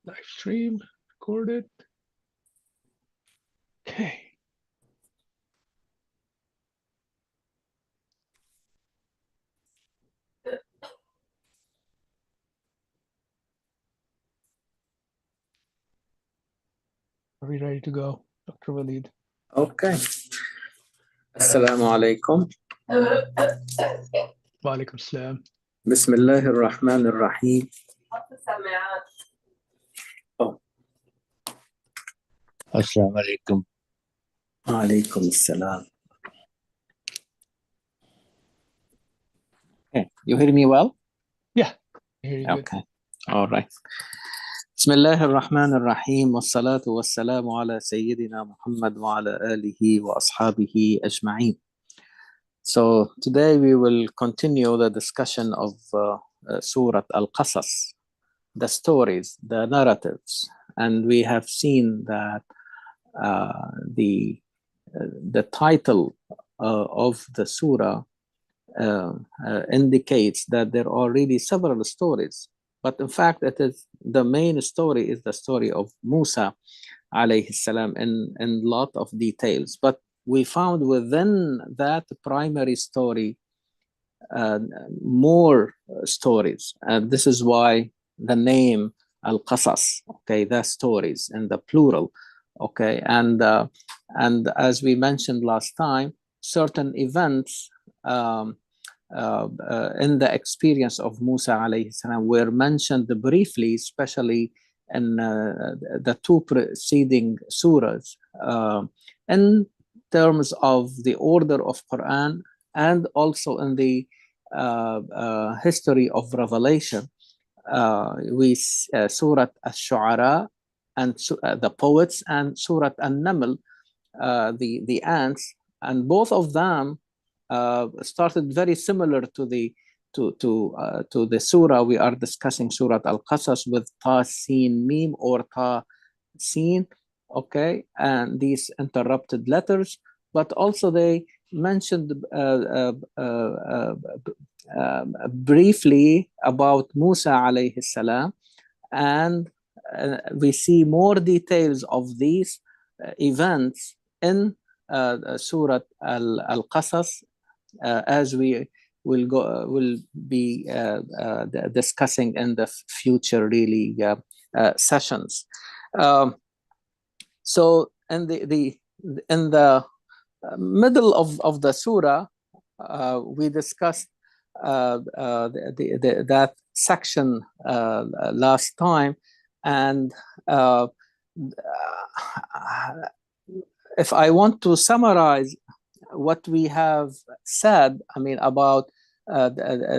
Live stream recorded. Okay. Are we ready to go, Dr. Walid? Okay. Assalamu alaikum. Wa alaikum salam. Bismillah ar-Rahman ar-Rahim. Oh. Assalamu alaikum. Wa alaikum salam. Okay. You hear me well? Yeah. I hear you good. Okay. All right. Bismillah ar-Rahman ar-Rahim. Wassalatu wassalamu ala Sayyidina Muhammad wa ala alihi wa ashabihi ajma'een. So today we will continue the discussion of Surah Al-Qasas, the stories, the narratives. And we have seen that the title of the surah indicates that there are really several stories. But in fact, it is the main story is the story of Musa alayhi salam in a lot of details. But we found within that primary story more stories. And this is why the name Al-Qasas, okay, the stories in the plural, okay. And as we mentioned last time, certain events in the experience of Musa alayhi salam were mentioned briefly, especially in the two preceding surahs, in terms of the order of Quran and also in the history of revelation. Surah Al-Shu'ara and the poets, and Surah Al-Naml, the ants, and both of them started very similar to the surah we are discussing, Surah Al-Qasas, with Ta Sin Mim or Ta Sin, okay, and these interrupted letters. But also they mentioned briefly about Musa alayhi salam, and we see more details of these events in Surah Al-Qasas, as we will be discussing in the future really sessions. So in the middle of the surah, we discussed that section last time, and if I want to summarize what we have said, I mean, about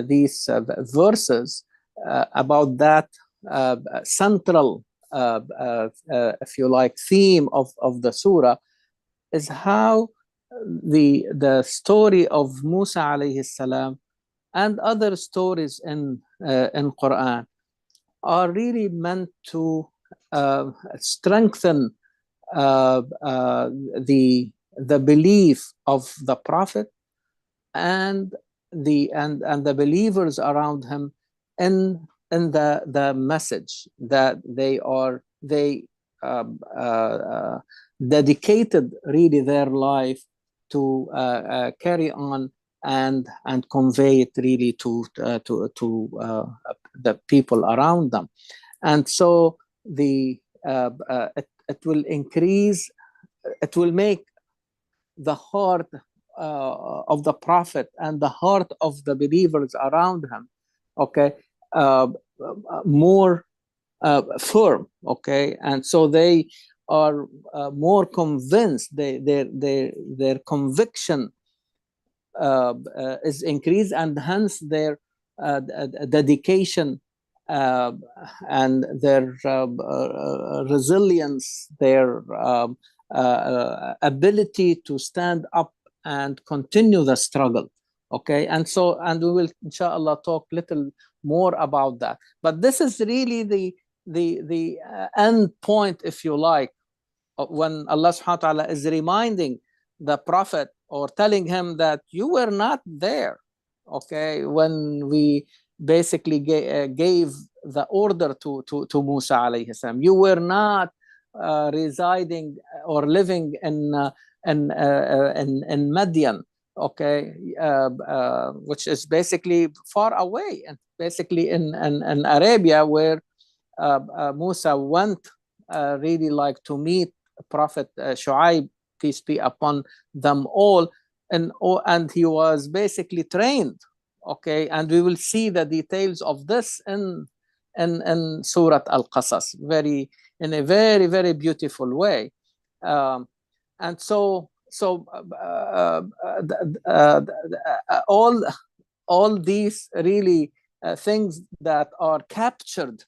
these verses, about that central, if you like, theme of the surah, is how the story of Musa alayhi salam and other stories in Quran are really meant to strengthen the belief of the Prophet and the believers around him in the message that they dedicated really their life to carry on and convey it really to the people around them. And so it will increase, it will make the heart of the Prophet and the heart of the believers around him, okay, more firm, okay, and so they are more convinced. Their conviction is increased, and hence their dedication and their resilience, their ability to stand up and continue the struggle, okay. And we will inshallah talk little more about that, but this is really the end point, if you like, when Allah subhanahu wa ta'ala is reminding the Prophet or telling him that you were not there, okay, when we basically gave the order to Musa alayhi salam. You were not residing or living in Madian, okay, which is basically far away, and basically in Arabia, where Musa went really like to meet Prophet Shu'aib, peace be upon them all, and he was basically trained, okay, and we will see the details of this in Surah Al-Qasas, in a very, very beautiful way. And so all these really things that are captured,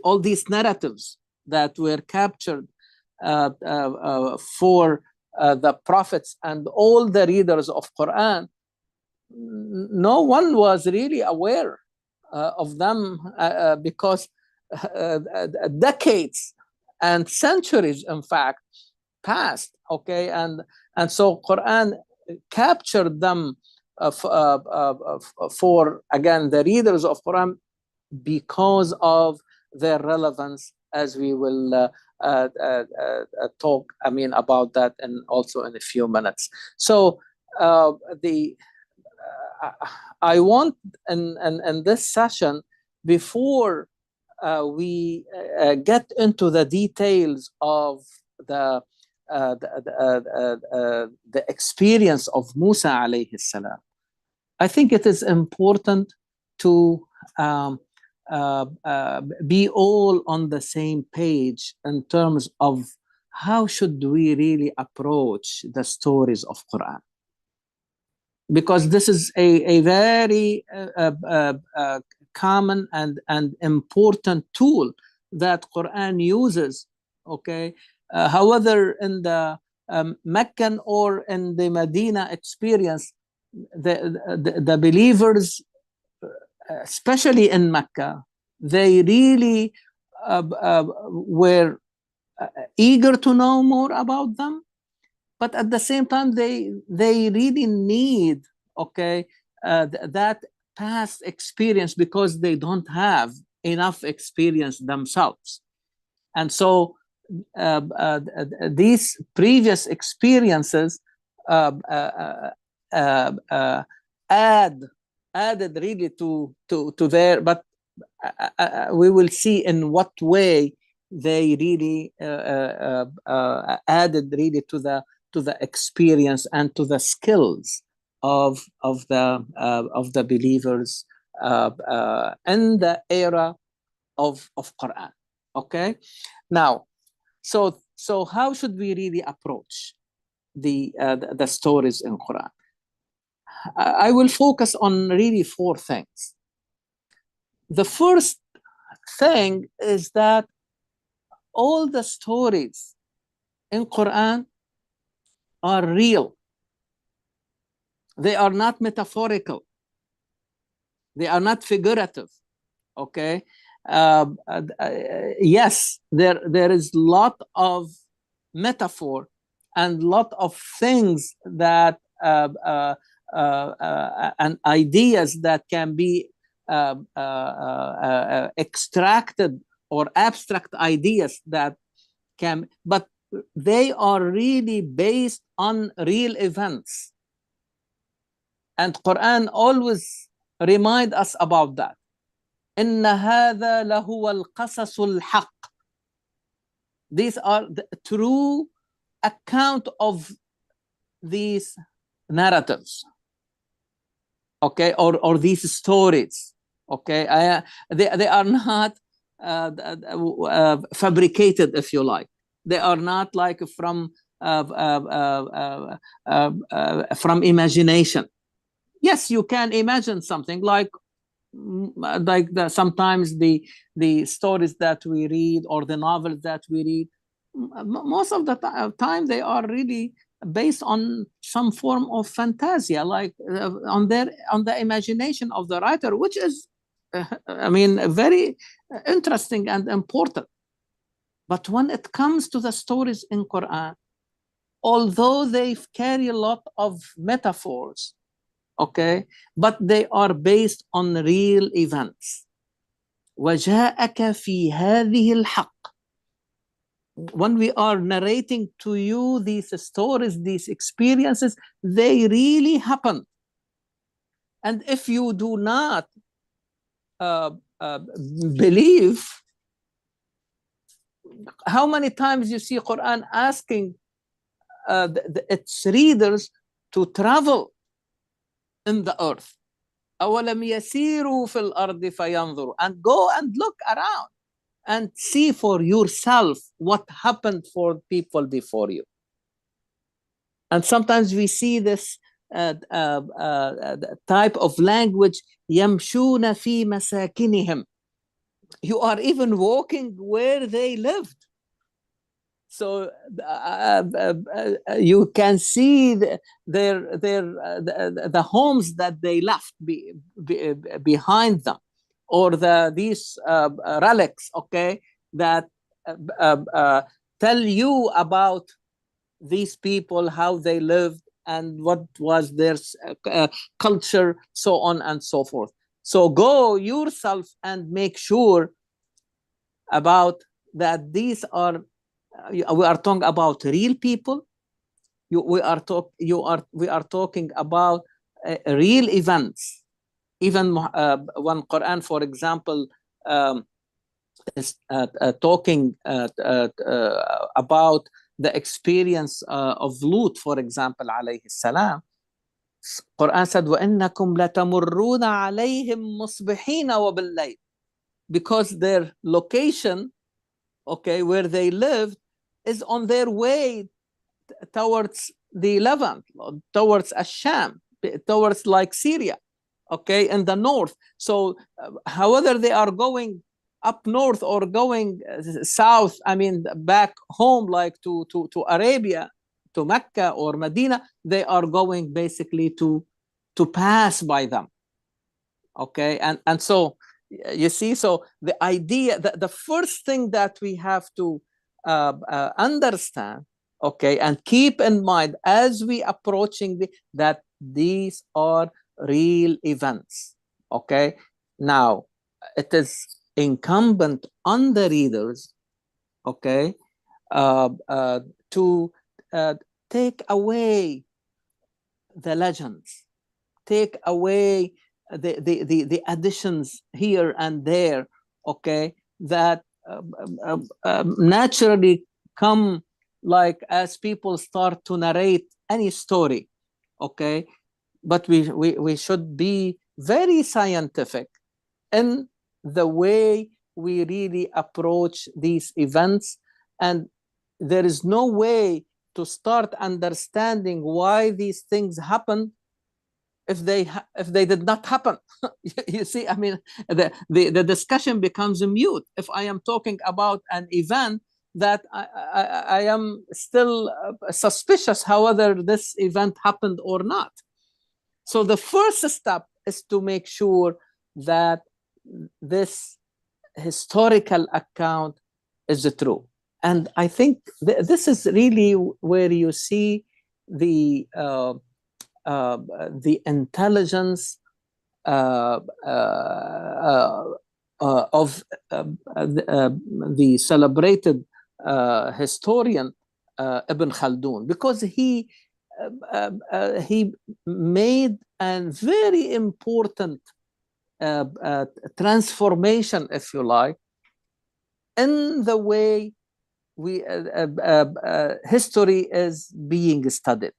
all these narratives that were captured for the prophets and all the readers of Quran, no one was really aware of them because decades and centuries, in fact, passed, okay, and so Quran captured them for, again, the readers of Quran because of their relevance, as we will talk, about that, and also in a few minutes. So I want in this session, before we get into the details of the experience of Musa alayhi salam, I think it is important to be all on the same page in terms of how should we really approach the stories of Quran, because this is a very common and important tool that Quran uses, okay, however in the Meccan or in the Medina experience, the believers, especially in Mecca, they really were eager to know more about them, but at the same time they really need, okay, that past experience, because they don't have enough experience themselves. And so these previous experiences added really to their, but we will see in what way they really added really to the experience and to the skills of the believers in the era of Quran. Okay, now, so how should we really approach the stories in Quran? I will focus on really 4 things. The first thing is that all the stories in Quran are real. They are not metaphorical. They are not figurative. Okay. Yes, there is a lot of metaphor and lot of things that and ideas that can be extracted, or abstract ideas that can, but they are really based on real events. And Quran always remind us about that. إن هذا لهو القصص الحق. These are the true account of these narratives, okay, or these stories, okay. They are not fabricated, if you like. They are not like from imagination. Yes, you can imagine something like sometimes the stories that we read, or the novels that we read, most of the time they are really based on some form of fantasia, like on the imagination of the writer, which is very interesting and important. But when it comes to the stories in Quran, although they carry a lot of metaphors, okay, but they are based on real events. وجاءك في هذه الحق. When we are narrating to you these stories, these experiences, they really happen. And if you do not believe, how many times you see Quran asking its readers to travel in the earth. أولم يسيروا في الأرض فينظروا, and go and look around and see for yourself what happened for people before you. And sometimes we see this type of language, يمشون في مساكنهم. You are even walking where they lived. So you can see the homes that they left behind them, or these relics, okay, that tell you about these people, how they lived, and what was their culture, so on and so forth. So go yourself and make sure about that these are, we are talking about real people. We are talking about real events. Even when Quran, for example, is talking about the experience of Lut, for example, alayhi salam, Quran said, وَإِنَّكُمْ لَتَمُرُّونَ عَلَيْهِمْ مُصْبِحِينَ وَبِاللَّيْلِ, because their location, okay, where they lived, is on their way towards the Levant, towards Asham, towards like Syria, okay, in the north. So however they are going up north or going south, I mean back home, like to Arabia, to Mecca or Medina, they are going basically to pass by them, okay. And so you see, so the idea that the first thing that we have to understand, okay, and keep in mind as we approaching that these are real events, okay. Now it is incumbent on the readers, okay, to take away the legends, take away the additions here and there, okay, that naturally come like as people start to narrate any story, okay. But we should be very scientific in the way we really approach these events, and there is no way to start understanding why these things happen if they did not happen. You see, I mean, the discussion becomes mute if I am talking about an event that I am still suspicious whether this event happened or not. So the first step is to make sure that this historical account is true. And I think this is really where you see the intelligence of the celebrated historian Ibn Khaldun, because he made a very important transformation, if you like, in the way history is being studied.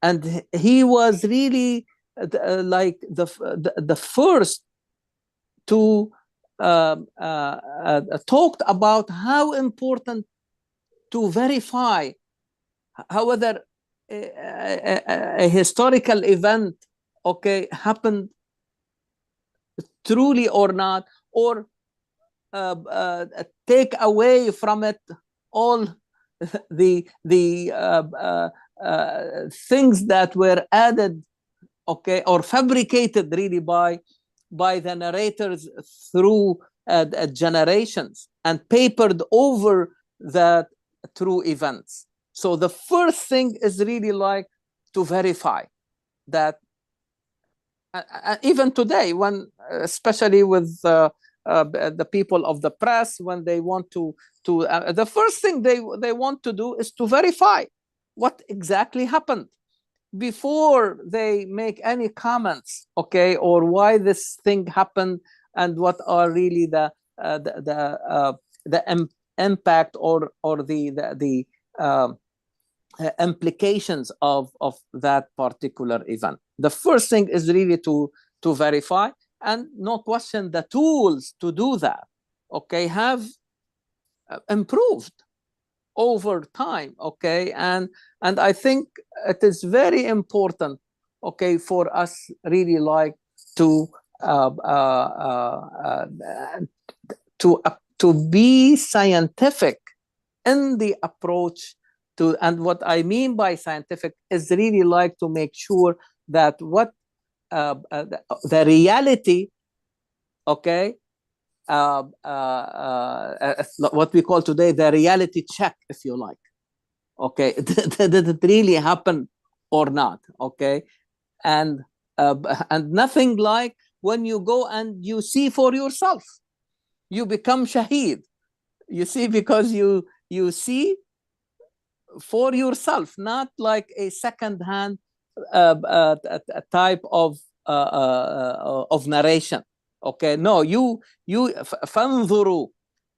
And he was really like the first to talked about how important to verify whether a historical event, okay, happened truly or not, or take away from it all the things that were added, okay, or fabricated really by the narrators through generations and papered over the true events. So the first thing is really like to verify that even today, when especially with the people of the press, when they want to the first thing they want to do is to verify what exactly happened before they make any comments, okay, or why this thing happened and what are really the impact or the implications of that particular event. The first thing is really to verify, and no question the tools to do that, okay, have improved over time, okay, and I think it is very important, okay, for us really like to be scientific in the approach to, and what I mean by scientific is really like to make sure that what the reality, okay, what we call today the reality check, if you like, okay, did it really happen or not, okay, and nothing like when you go and you see for yourself, you become shaheed, you see, because you see for yourself, not like a second-hand type of narration, okay, no, you فانظروا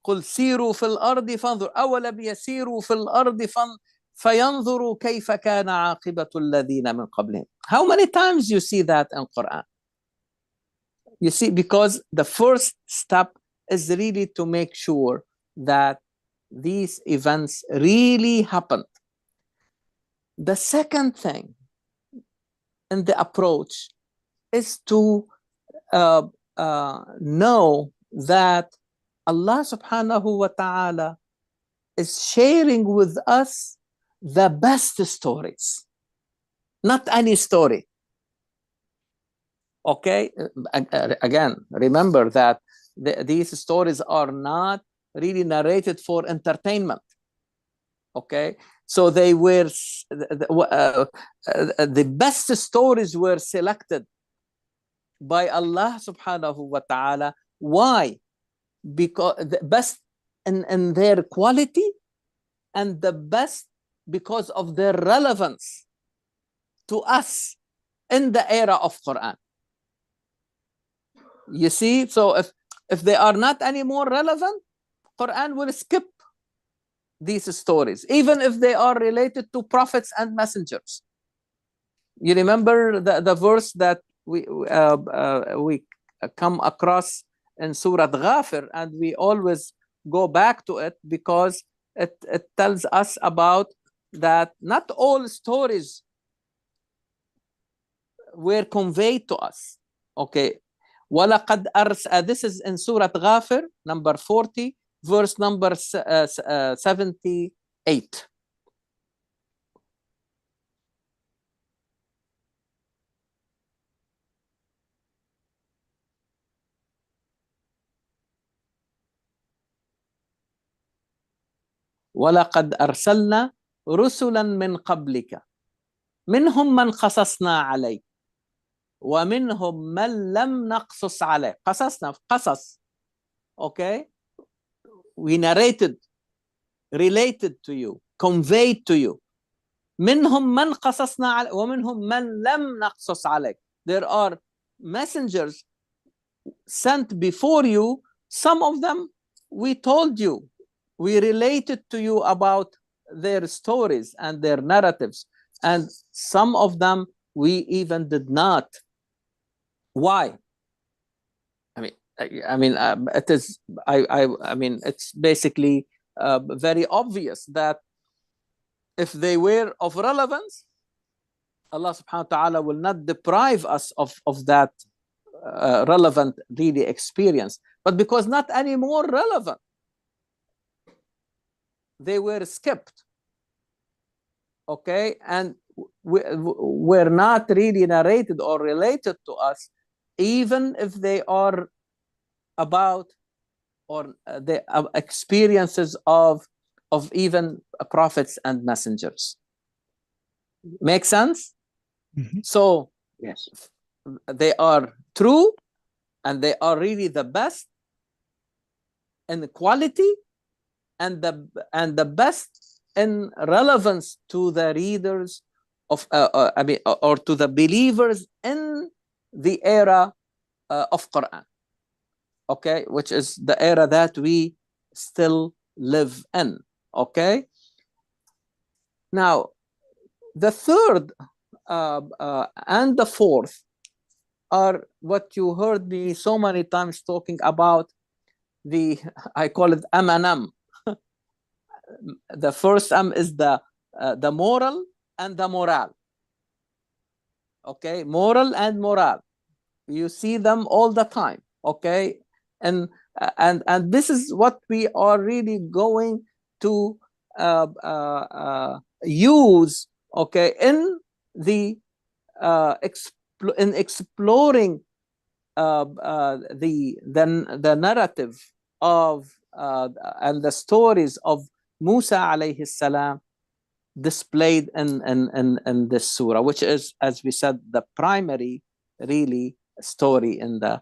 قل سيروا في الأرض فانظروا أولم يسيروا في الأرض فينظروا كيف كان عاقبة الذين من قبلهم. How many times you see that in Quran? You see, because the first step is really to make sure that these events really happened. The second thing in the approach is to know that Allah subhanahu wa ta'ala is sharing with us the best stories, not any story. Okay, again, remember that these stories are not really narrated for entertainment. Okay, so they were the best stories were selected by Allah subhanahu wa ta'ala. Why? Because the best in their quality, and the best because of their relevance to us in the era of Quran. You see, so if they are not any more relevant, Quran will skip these stories, even if they are related to prophets and messengers. You remember the verse that we come across in Surah Ghafir, and we always go back to it because it tells us about that not all stories were conveyed to us. Okay, this is in Surah Ghafir, number 40, verse number 78. وَلَقَدْ أَرْسَلْنَا رُسُلًا مِّن قَبْلِكَ مِنْهُمْ مَنْ قَصَصْنَا عَلَيْكَ وَمِنْهُمْ مَنْ لَمْ نَقْصُصْ عَلَيْكَ. قصصنا, قصص, okay, we narrated, related to you, conveyed to you. منهم من قصصنا عليك ومنهم من لم نقصص عليك. There are messengers sent before you. Some of them we told you, we related to you about their stories and their narratives, and some of them we even did not. Why? I mean, it is. I mean, it's basically very obvious that if they were of relevance, Allah subhanahu wa ta'ala will not deprive us of that relevant really experience. But because not any more relevant, they were skipped. Okay, and were not really narrated or related to us, even if they are about or the experiences of even prophets and messengers. Make sense? Mm-hmm. So Yes, they are true, and they are really the best, in quality and the best in relevance to the readers of or to the believers in the era of Quran, okay, which is the era that we still live in. Okay, now the third and the fourth are what you heard me so many times talking about, I call it M&M. The first M is the moral and the morale. Okay, moral and morale. You see them all the time. Okay, and this is what we are really going to use. Okay, in the in exploring the narrative of and the stories of Musa alayhi salam displayed in this surah, which is, as we said, the primary really story in the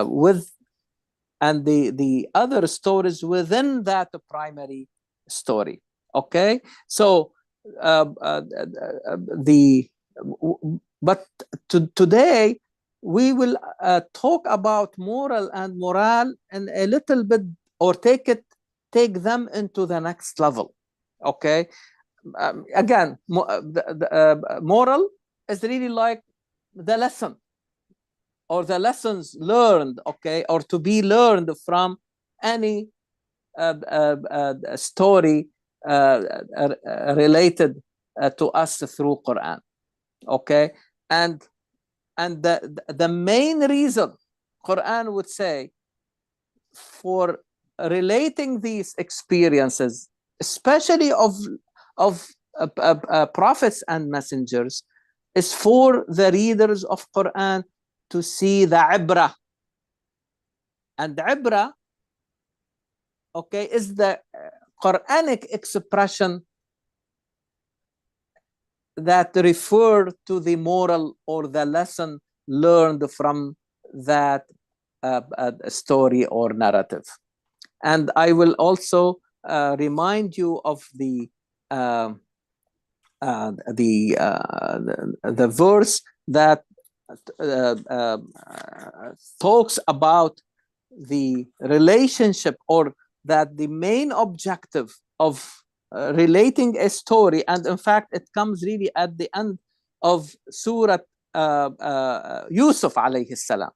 with and the other stories within that primary story. Okay, so but today we will talk about moral and morale and a little bit, or take them into the next level. Okay, again, moral is really like the lesson or the lessons learned, okay, or to be learned from any story related to us through Quran. Okay, and the main reason Quran would say for relating these experiences, especially of prophets and messengers, is for the readers of Quran to see the ibrah. And the ibrah, okay, is the Quranic expression that refer to the moral or the lesson learned from that story or narrative. And I will also remind you of the verse that talks about the relationship, or that the main objective of relating a story, and in fact it comes really at the end of Surah Yusuf alayhi salam,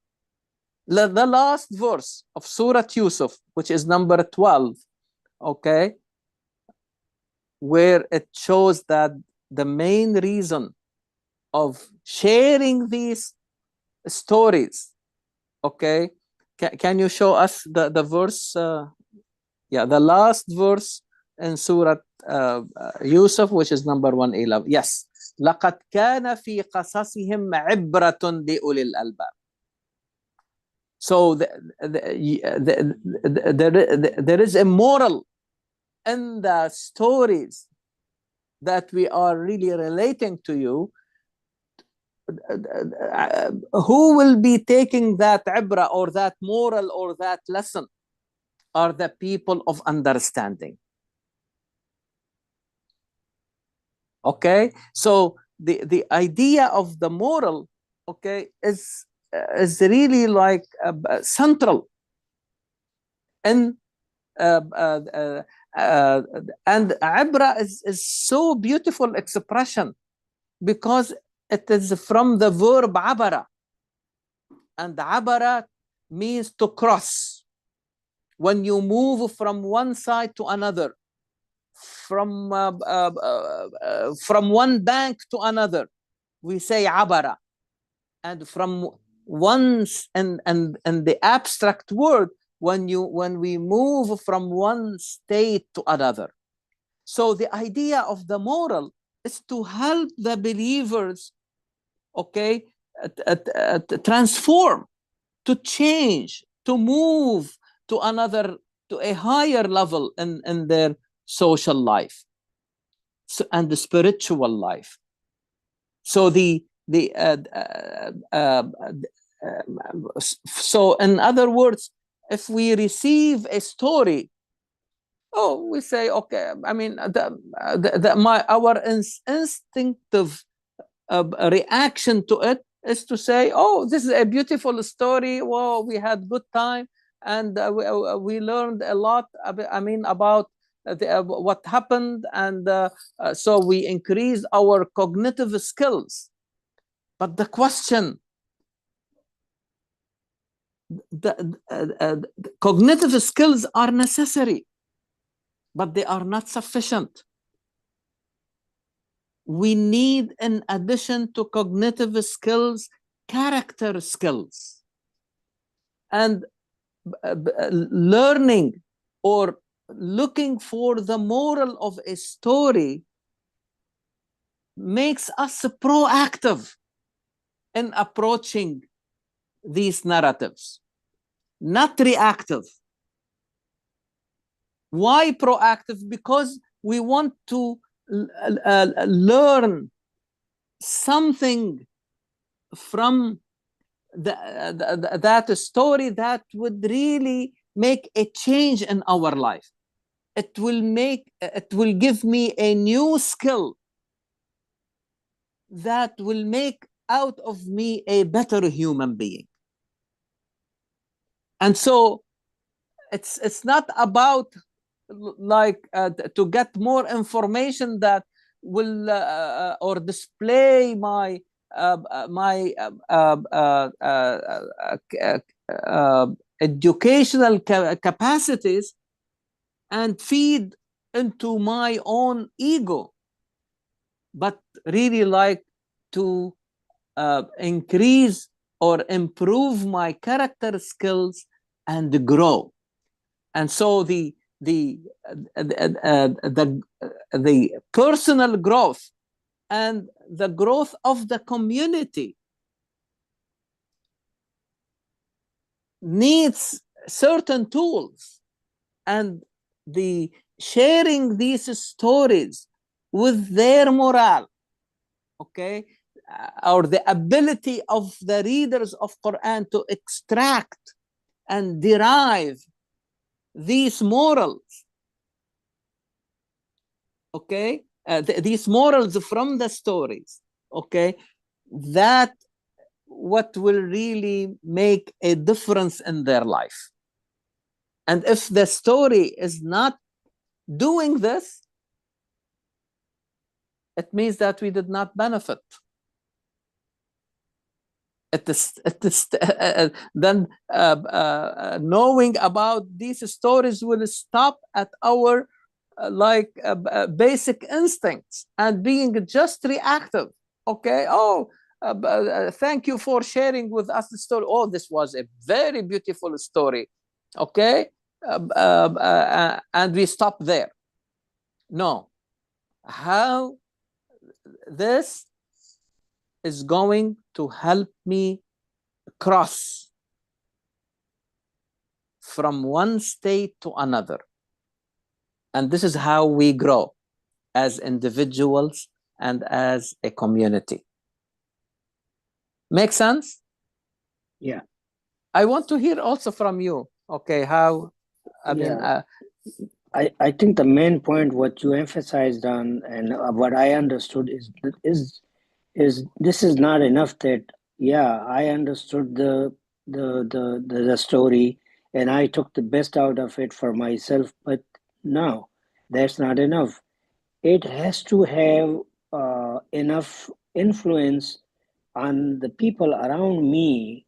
the last verse of Surah Yusuf, which is number 12, okay, where it shows that the main reason of sharing these stories, okay, can you show us the verse? Yeah, the last verse in Surah Yusuf, which is number 111. Yes. لَقَدْ كَانَ فِي قَصَصِهِمْ عِبْرَةٌ لِأُولِي الْأَلْبَابِ. So there is a moral in the stories that we are really relating to you. Who will be taking that ibrah or that moral or that lesson are the people of understanding. Okay, so the idea of the moral, okay, is really like central in and ibrah is so beautiful expression, because it is from the verb abara, and abara means to cross. When you move from one side to another, from one bank to another, we say abara. And from once and the abstract word, when we move from one state to another. So the idea of the moral is to help the believers, okay, transform, to change, to move to another, to a higher level in their social life, and the spiritual life. So so in other words, if we receive a story, oh, we say, okay, I mean, our instinctive reaction to it is to say, oh, this is a beautiful story. Whoa, we had good time, and we learned a lot. I mean, about what happened, and so we increase our cognitive skills. But the question, the cognitive skills are necessary, but they are not sufficient. We need, in addition to cognitive skills, character skills. And learning or looking for the moral of a story makes us proactive in approaching these narratives, not reactive. Why proactive? Because we want to learn something from that story that would really make a change in our life. It will give me a new skill that will make out of me a better human being. And so it's not about like to get more information that will or display my educational capacities and feed into my own ego, but really like to increase or improve my character skills and grow. And so the personal growth and the growth of the community needs certain tools, and the sharing these stories with their morale, okay, or the ability of the readers of Quran to extract and derive these morals, okay, these morals from the stories, okay, that what will really make a difference in their life. And if the story is not doing this, it means that we did not benefit. Then knowing about these stories will stop at our basic instincts and being just reactive. Okay, oh, thank you for sharing with us the story. Oh, this was a very beautiful story. Okay, and we stop there. No, how this is going to help me cross from one state to another. And this is how we grow as individuals and as a community. Make sense? Yeah. I want to hear also from you. Okay, how, I mean, I think the main point what you emphasized on and what I understood is this is not enough that, yeah, I understood the story and I took the best out of it for myself, but no, that's not enough. It has to have enough influence on the people around me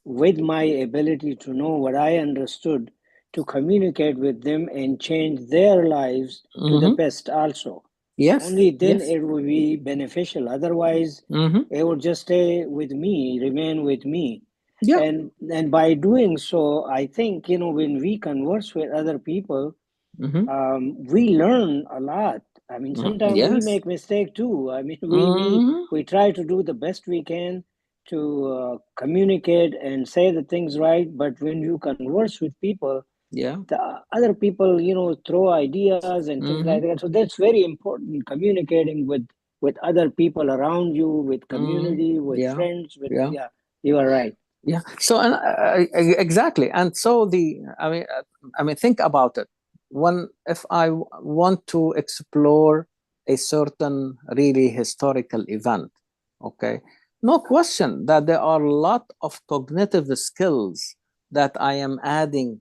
with my ability to know what I understood, to communicate with them and change their lives to the best also. Yes. Only then yes. it will be beneficial. Otherwise, it will just stay with me, remain with me. Yeah. And by doing so, I think, when we converse with other people, we learn a lot. I mean, sometimes we make mistake too. I mean, we try to do the best we can to communicate and say the things right. But when you converse with people, the other people, throw ideas and things like that. So that's very important, communicating with other people around you, with community, with friends. You are right. Yeah. So exactly. And so I mean, think about it. If I want to explore a certain really historical event, okay, no question that there are a lot of cognitive skills that I am adding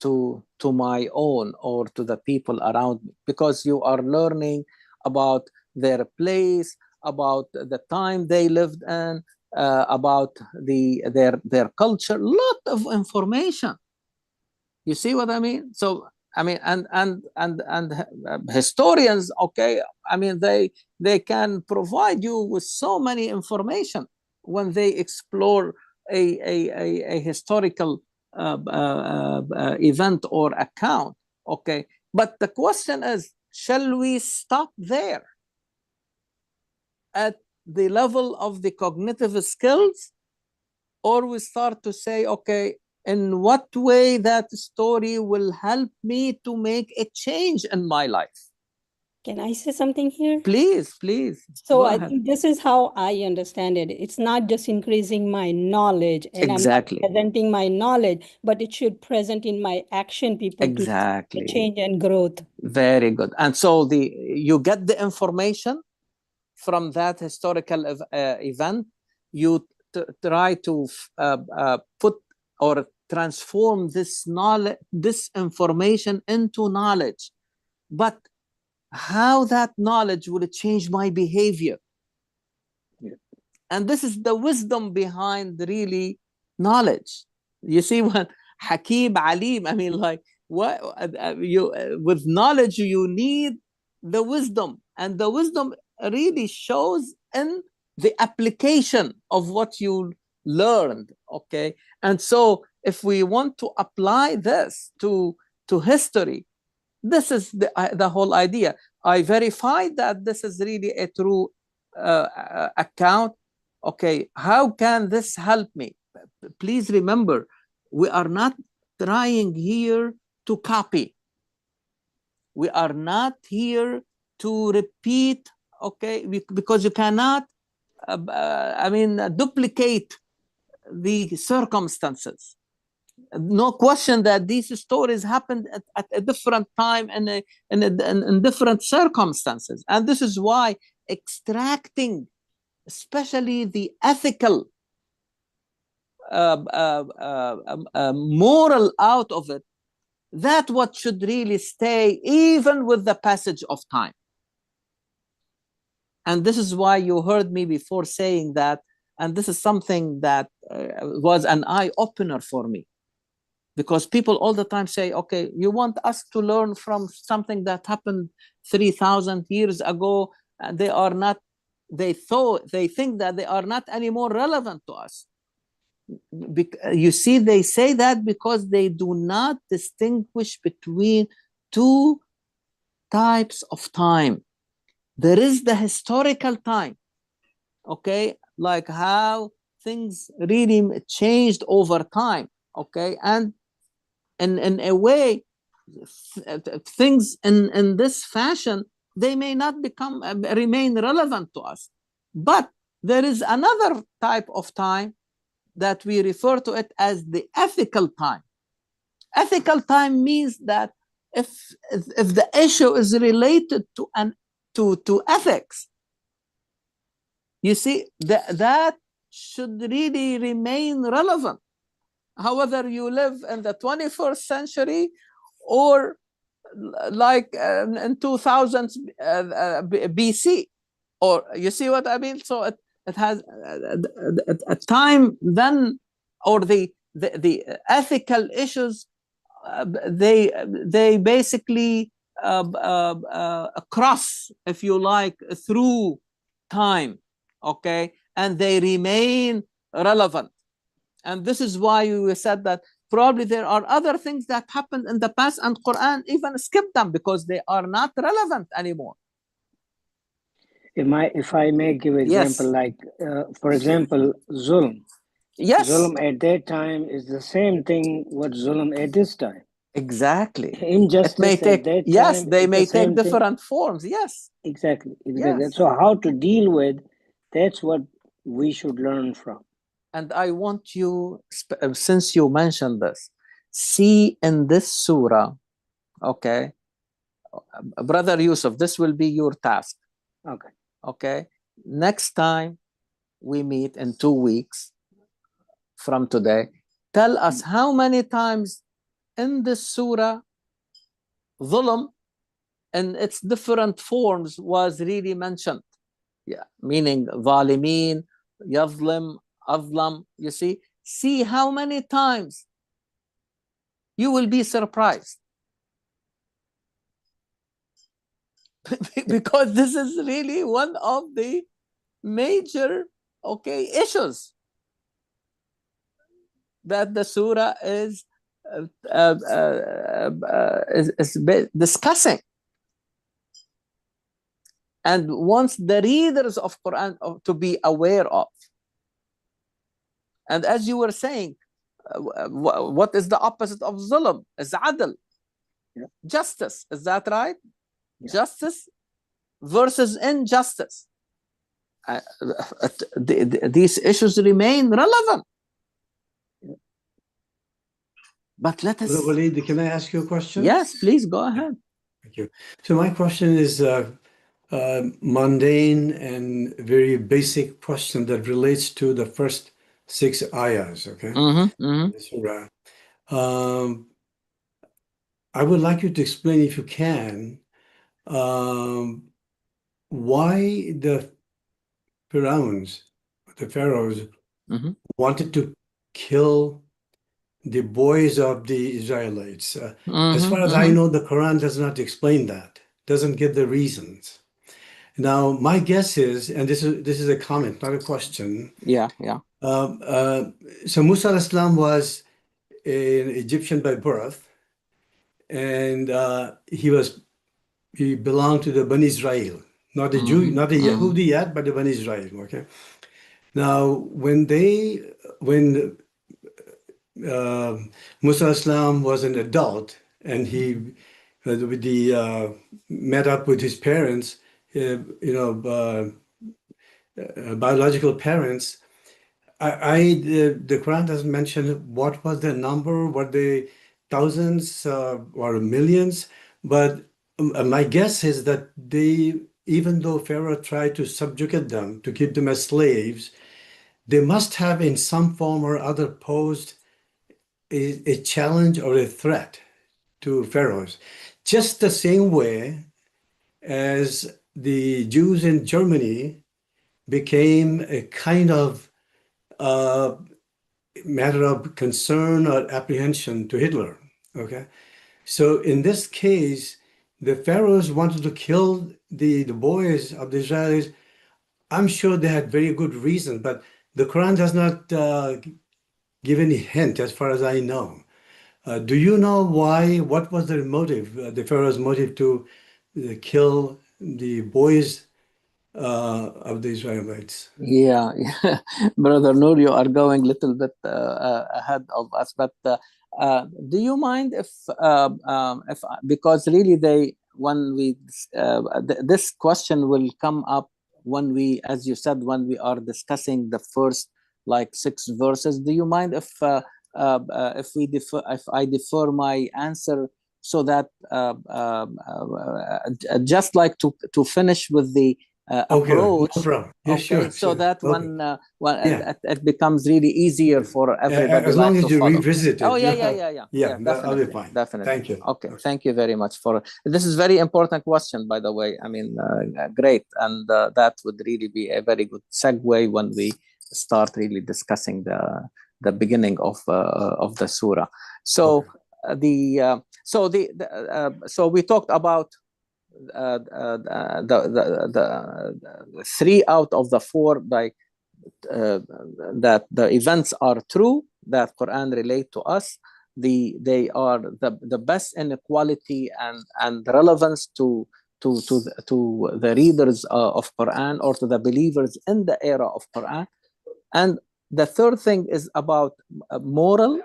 to my own or to the people around me, because you are learning about their place, about the time they lived in, about their culture, lot of information. You see what I mean? So I mean, and historians, okay, I mean, they can provide you with so many information when they explore a historical event or account, okay. But the question is, shall we stop there at the level of the cognitive skills, or we start to say, okay, in what way that story will help me to make a change in my life? Can I say something here? Please, please. So Go I ahead. think this is how I understand it. It's not just increasing my knowledge, and Exactly. I'm not presenting my knowledge, but it should present in my action, people, Exactly. to change and growth. Very good. And so you get the information from that historical event. You try to put or transform this knowledge, this information into knowledge. But how that knowledge will change my behavior? Yeah. And this is the wisdom behind really knowledge. You see, what Hakim Alim, I mean, like, what you with knowledge you need the wisdom, and the wisdom really shows in the application of what you learned, okay. And so if we want to apply this to history, this is the whole idea. I verified that this is really a true account. Okay, how can this help me? Please remember, we are not trying here to copy. We are not here to repeat, okay, because you cannot, duplicate the circumstances. No question that these stories happened at a different time and in different circumstances. And this is why extracting, especially the ethical moral out of it, that what should really stay even with the passage of time. And this is why you heard me before saying that, and this is something that was an eye-opener for me. Because people all the time say, okay, you want us to learn from something that happened 3,000 years ago. They are not, they think that they are not anymore relevant to us. You see, they say that because they do not distinguish between two types of time. There is the historical time, okay, like how things really changed over time, okay, and in a way, things in this fashion, they may not remain relevant to us. But there is another type of time that we refer to it as the ethical time. Ethical time means that if the issue is related to ethics, you see, that should really remain relevant. However, you live in the 21st century or like in 2000 BC, or you see what I mean? So it has a time then, or the ethical issues, they basically cross, if you like, through time, okay, and they remain relevant. And this is why we said that probably there are other things that happened in the past, and Quran even skipped them because they are not relevant anymore. If I may give an example, Yes. like, for example, zulm. Yes. Zulm at that time is the same thing what zulm at this time. Exactly. Injustice it may take, at that time. yes, they may take the different forms. Yes. Exactly. Yes. So how to deal with, that's what we should learn from. And I want you, since you mentioned this, see in this surah, okay, Brother Yusuf, this will be your task. Okay. Okay. Next time we meet in 2 weeks from today, tell us how many times in this surah dhulm in its different forms was really mentioned. Yeah, meaning zalimin, yazlim, azlam. You see how many times. You will be surprised. Because this is really one of the major, okay, issues that the surah is discussing. And wants the readers of Quran to be aware of. And as you were saying, what is the opposite of zulm? Is adl. Yeah. Justice. Is that right? Yeah. Justice versus injustice. These issues remain relevant. Yeah. But let us... Walid, can I ask you a question? Yes, please go ahead. Thank you. So my question is mundane and very basic question that relates to the first 6 ayahs, okay? Surah. I would like you to explain, if you can, why the pharaohs wanted to kill the boys of the Israelites. As far as I know, the Quran does not explain that, doesn't give the reasons. Now, my guess is, and this is a comment, not a question. Yeah. So Musa al-Islam was an Egyptian by birth, and he belonged to the Bani Israel, not a Jew, not a Yahudi yet, but the Bani Israel. Okay. Now, when Musa al-Islam was an adult and he met up with his parents, biological parents. The Quran doesn't mention what was the number, were they thousands or millions, but my guess is that even though Pharaoh tried to subjugate them, to keep them as slaves, they must have in some form or other posed a challenge or a threat to pharaohs, just the same way as the Jews in Germany became a kind of matter of concern or apprehension to Hitler. Okay, so in this case, the pharaohs wanted to kill the boys of the Israelis. I'm sure they had very good reasons, but the Quran does not give any hint, as far as I know. Do you know why? What was their motive, the Pharaoh's motive to kill the boys of the Israelites? Yeah. Brother Noor, you are going a little bit ahead of us, but do you mind if because really this question will come up when we, as you said, when we are discussing the first 6 verses. Do you mind if I defer my answer so that just like to finish with the approach? No problem. Yeah, okay, sure. So that okay. it becomes really easier for everybody. As long as you follow. Revisit it. Oh yeah, definitely. I'll be fine. Definitely. Thank you. Okay, thank you very much for this. Is very important question, by the way. I mean, great, and that would really be a very good segue when we start really discussing the beginning of the surah. So so we talked about the 3 out of the 4 that the events are true, that Quran relate to us. They are the best inequality and relevance to the readers of Quran, or to the believers in the era of Quran. And the third thing is about moral,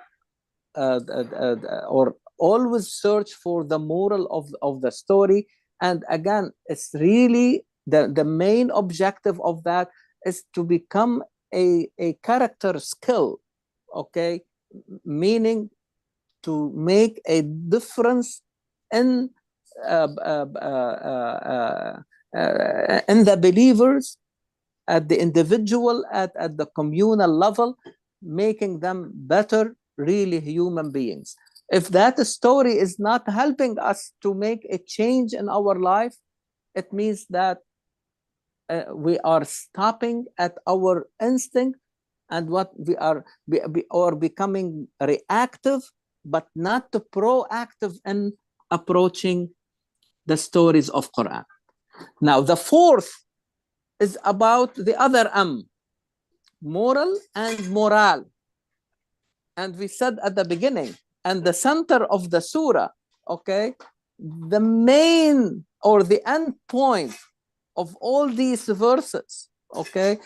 or always search for the moral of the story. And again, it's really the main objective of that is to become a character skill, okay, meaning to make a difference in the believers at the individual, at the communal level, making them better, really human beings. If that story is not helping us to make a change in our life, it means that we are stopping at our instinct, and what we are becoming reactive, but not proactive in approaching the stories of Quran. Now, the fourth is about the other moral and morale. And we said at the beginning, and the center of the surah, okay, the main or the end point of all these verses, okay,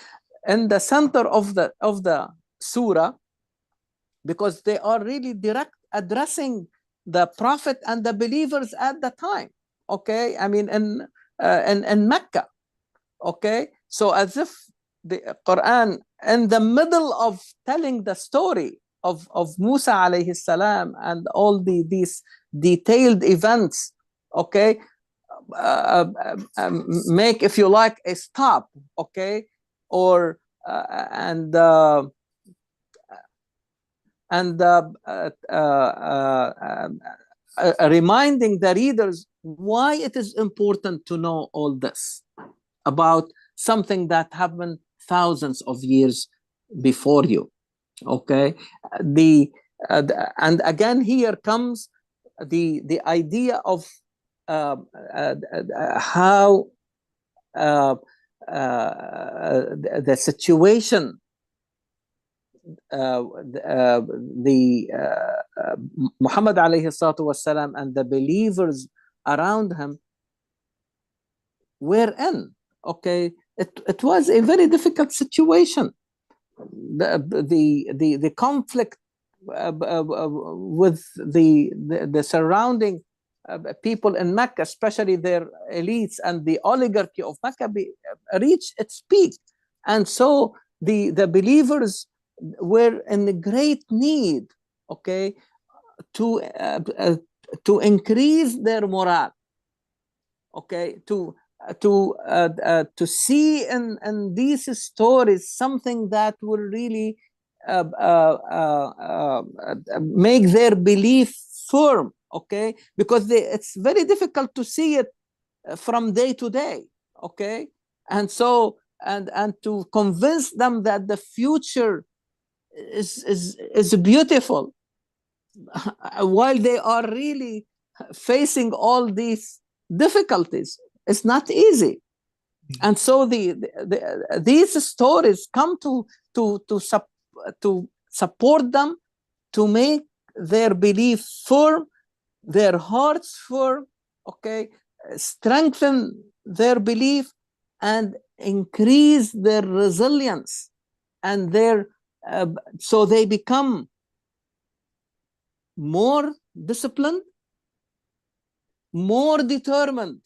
in the center of the surah, because they are really direct addressing the prophet and the believers at the time, okay, I mean in Mecca, okay, so as if the Quran in the middle of telling the story of Musa alayhi salam and all these detailed events, okay, make, if you like, a stop, okay, or reminding the readers why it is important to know all this about something that happened thousands of years before you, okay. And again, here comes the idea of how the situation, Muhammad alayhi salatu wasalam and the believers around him were in, okay. It was a very difficult situation. The conflict with the surrounding people in Mecca, especially their elites and the oligarchy of Mecca, reached its peak, and so the believers were in great need, okay, to increase their morale, okay, to see in these stories something that will really make their belief firm, okay, because it's very difficult to see it from day to day, okay, and so and to convince them that the future is beautiful while they are really facing all these difficulties. It's not easy. And so these stories come to support them, to make their belief firm, their hearts firm, okay, strengthen their belief and increase their resilience, and so they become more disciplined, more determined.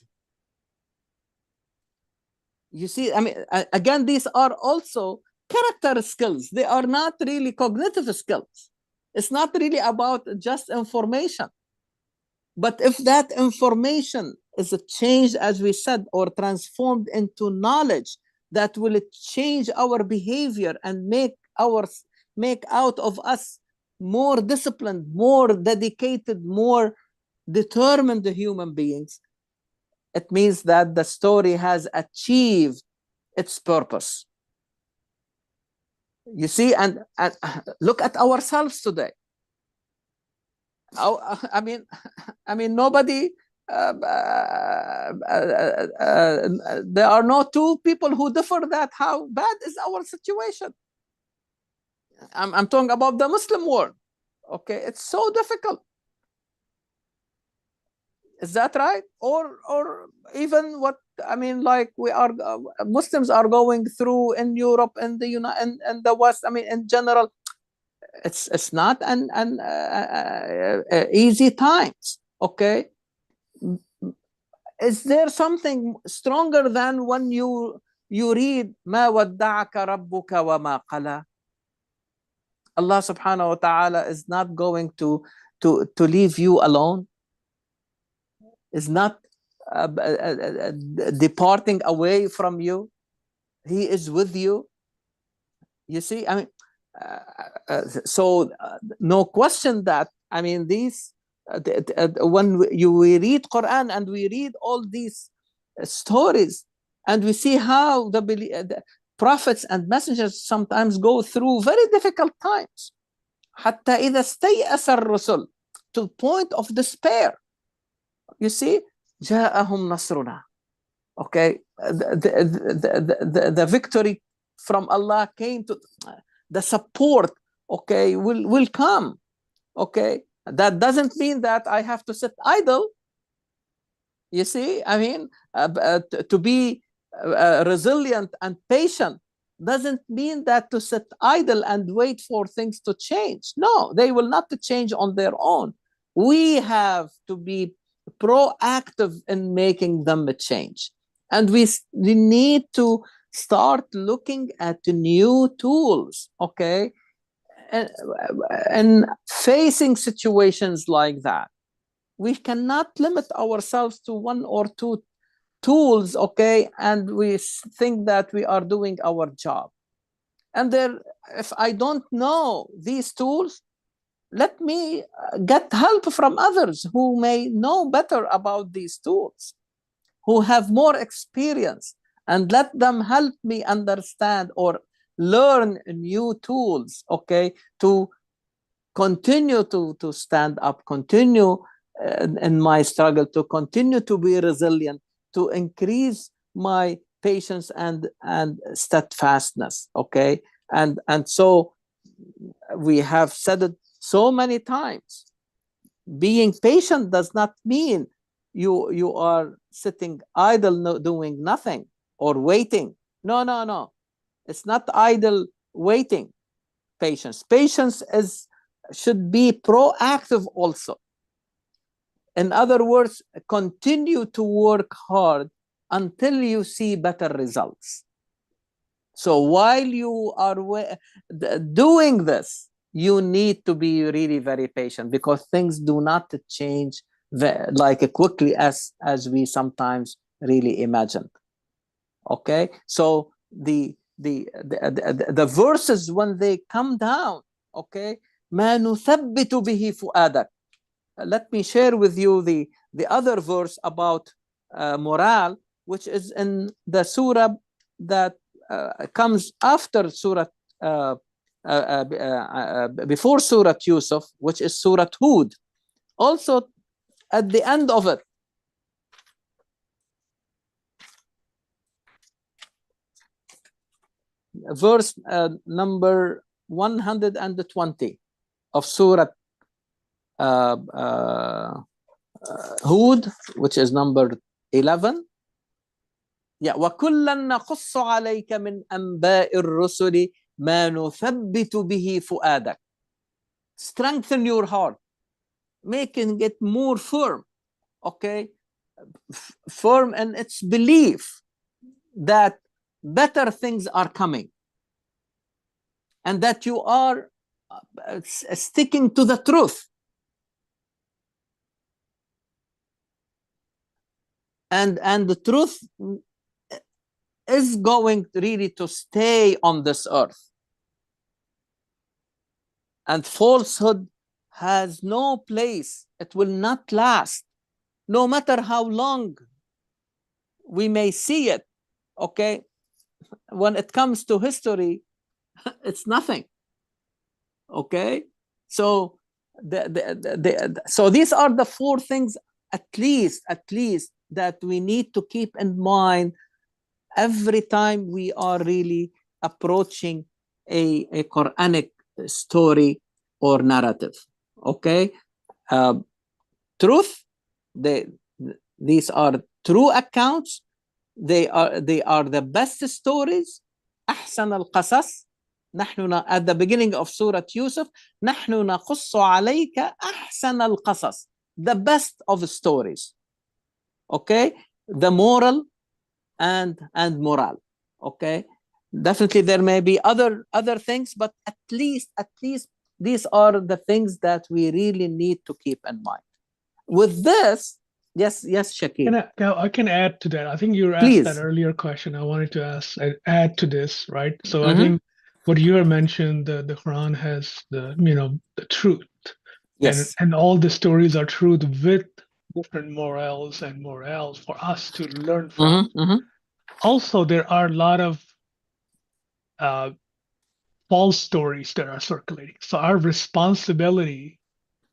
You see, I mean, again, these are also character skills. They are not really cognitive skills. It's not really about just information. But if that information is changed, as we said, or transformed into knowledge that will change our behavior and make out of us more disciplined, more dedicated, more determined human beings, it means that the story has achieved its purpose. You see, and look at ourselves today. I mean, nobody. There are no two people who differ that how bad is our situation. I'm talking about the Muslim world. Okay, it's so difficult. Is that right? Or even what I mean, like we are Muslims are going through in Europe and the and the West. I mean, in general, it's not an easy times. Okay, is there something stronger than when you you read ما ودعك ربك وما قلى. Allah subhanahu wa ta'ala is not going to leave you alone, is not departing away from you. He is with you. You see, I mean, so no question that, I mean, these, when we read Quran and we read all these stories, and we see how the prophets and messengers sometimes go through very difficult times. حتى إذا استيأس الرسل, to the point of despair. You see, جاءهم نصرنا. Okay, the victory from Allah came to, the support, okay, will come. Okay, that doesn't mean that I have to sit idle. You see, I mean, to be resilient and patient doesn't mean that to sit idle and wait for things to change. No, they will not change on their own. We have to be proactive in making them a change. And we need to start looking at new tools, okay, and facing situations like that. We cannot limit ourselves to one or two tools, okay, and we think that we are doing our job. And there, if I don't know these tools, let me get help from others who may know better about these tools, who have more experience, and let them help me understand or learn new tools, okay, to continue to stand up, continue in my struggle, to continue to be resilient, to increase my patience and steadfastness, okay? And so we have said it so many times. Being patient does not mean you are sitting idle, doing nothing, or waiting. No. It's not idle waiting. Patience should be proactive also. In other words, continue to work hard until you see better results. So while you are doing this, you need to be really very patient, because things do not change like quickly as we sometimes really imagine. Okay, so the verses, when they come down, okay, ما نثبت به فؤادك. Let me share with you the other verse about morale, which is in the surah that comes after surah, before Surah Yusuf, which is Surah Hud. Also at the end of it, verse number 120 of Surah Hud, which is number 11. Yeah, وَكُلًّا نَقُصُّ عَلَيْكَ مِنْ أَنْبَاءِ الرُّسُلِ مَا نُثَبِّتُ بِهِ فُؤَادَكَ. Strengthen your heart, making it more firm, okay? Firm in its belief that better things are coming, and that you are sticking to the truth. And the truth is going really to stay on this earth. And falsehood has no place. It will not last, no matter how long we may see it, okay? When it comes to history, it's nothing, okay? So so these are the four things, at least, that we need to keep in mind every time we are really approaching a Quranic story or narrative, okay? Truth, these are true accounts. They are the best stories. أحسن القصص. نحن at the beginning of Surah Yusuf, نحن نقص عليك أحسن القصص, the best of stories, okay? The moral and morale, Okay, definitely there may be other things, but at least these are the things that we really need to keep in mind. With this, yes, Shakil. I can add to that. I think you asked that Please. earlier question. I wanted to add to this, right? So I Mhm. think what you have mentioned, the Quran has the the truth, Yes. and all the stories are truth with different morals for us to learn from. Also, there are a lot of false stories that are circulating. So our responsibility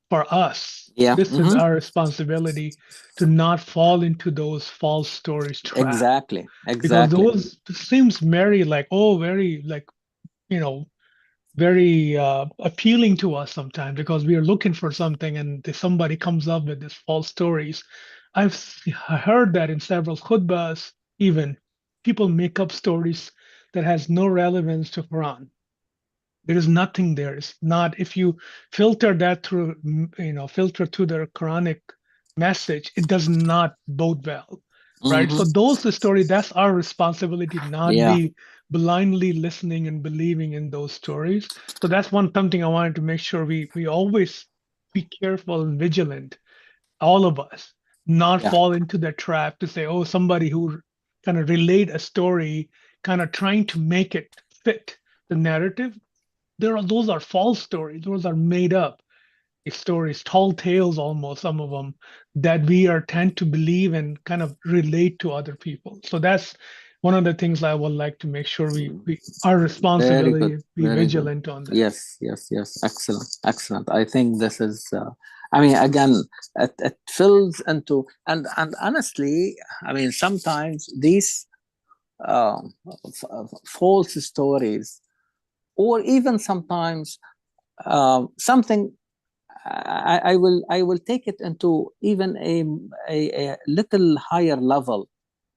for us, Yeah. this is our responsibility to not fall into those false stories trap. Exactly. Because Exactly. those seems very like, very like, very appealing to us sometimes because we are looking for something and somebody comes up with these false stories. Heard that in several khutbahs, even people make up stories that has no relevance to Quran. There is nothing there. It's not, if you filter that through, filter through the Quranic message, it does not bode well, right? So those the story, that's our responsibility, not Yeah. be blindly listening and believing in those stories. So that's something I wanted to make sure we always be careful and vigilant, all of us, not Yeah. fall into the trap to say, oh, somebody who kind of relate a story, kind of trying to make it fit the narrative. Those are false stories. Those are made up stories, tall tales almost, some of them, that we are tend to believe and kind of relate to other people. So that's one of the things I would like to make sure we our Very responsibility good. be Very good. vigilant on that. Yes. Excellent. I think this is I mean, again, it fills into, and honestly, I mean, sometimes these false stories, or even sometimes something, I will take it into even a little higher level,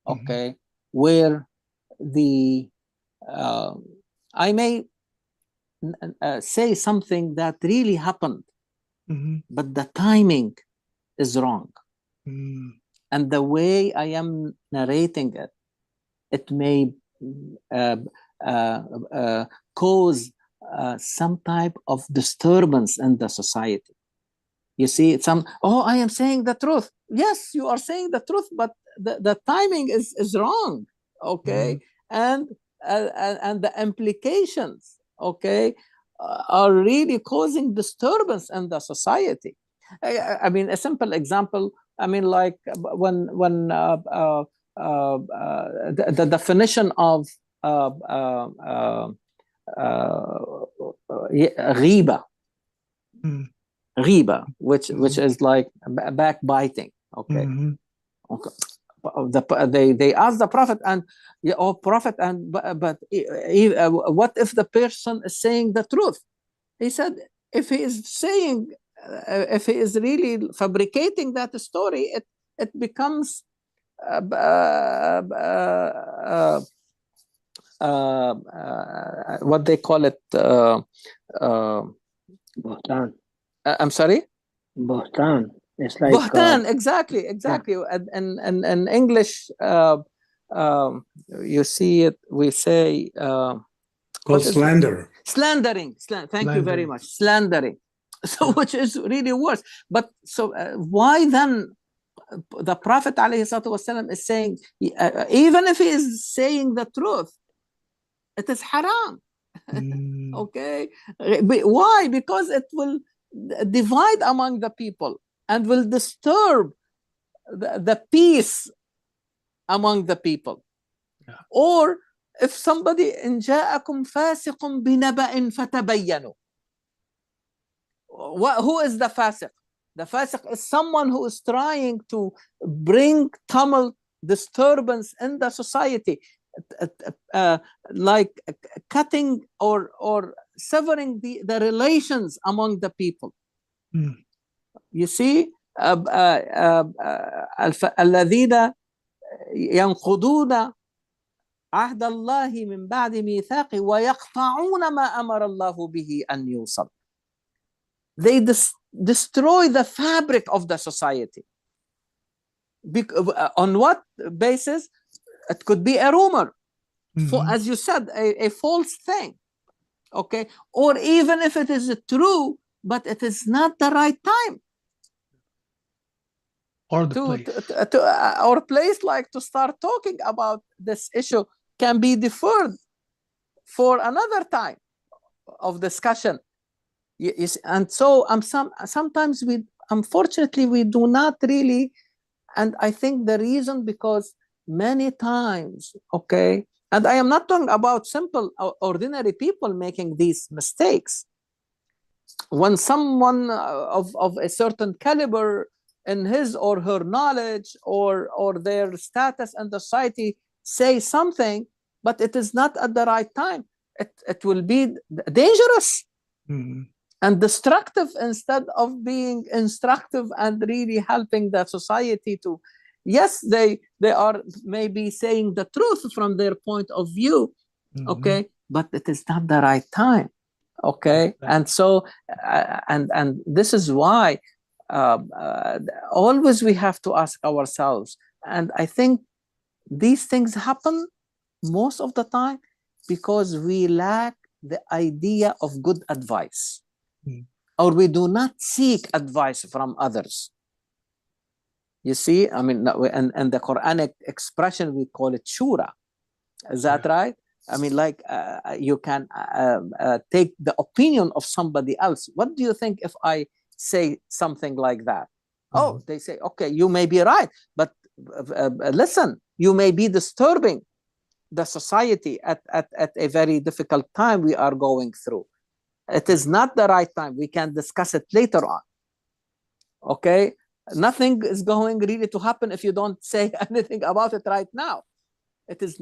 okay, where the I may say something that really happened, but the timing is wrong. And the way I am narrating it, it may cause some type of disturbance in the society. You see, I am saying the truth. Yes, you are saying the truth, but the timing is wrong, okay? And the implications, okay, are really causing disturbance in the society. I mean, a simple example, I mean, like when the definition of ghiba, which is like backbiting. Okay. They asked the prophet, and prophet, and but what if the person is saying the truth? He said, if he is saying, if he is really fabricating that story, it becomes what they call it. Buhtan. I'm sorry. Buhtan. It's like Buhtan. Exactly. And in English, you see it. We say called slander. Slandering. Thank you very much. Slandering. So which is really worse. But so why then the Prophet ﷺ is saying, even if he is saying the truth, it is haram. Okay. Why? Because it will divide among the people and will disturb the peace among the people. Yeah. Or if somebody إن جاءكم فاسق بنبأ فتبينوا. Who is the fasiq? The fasiq is someone who is trying to bring tumult, disturbance in the society, like cutting or severing the relations among the people. You see, الذين ينقضون عهد الله من بعد ميثاقه ويقطعون ما أمر الله به أن يوصل. They destroy the fabric of the society. On what basis? It could be a rumor. as you said, a false thing, okay? Or even if it is true, but it is not the right time. Or the place. Or place like to start talking about this issue can be deferred for another time of discussion. And so sometimes unfortunately, we do not really, and I think the reason because many times, okay, and I am not talking about simple, ordinary people making these mistakes. When someone of a certain caliber in his or her knowledge or their status in the society say something, but it is not at the right time, it will be dangerous and destructive instead of being instructive and really helping the society to, yes, they are maybe saying the truth from their point of view, okay, but it is not the right time, okay. And so and this is why always we have to ask ourselves, and I think these things happen most of the time because we lack the idea of good advice, or we do not seek advice from others. You see, I mean, and the Quranic expression, we call it shura. Is that right? I mean, like you can take the opinion of somebody else. What do you think if I say something like that? Oh, they say, okay, you may be right, but listen, you may be disturbing the society at a very difficult time we are going through. It is not the right time. We can discuss it later on. Okay? Nothing is going really to happen if you don't say anything about it right now. It is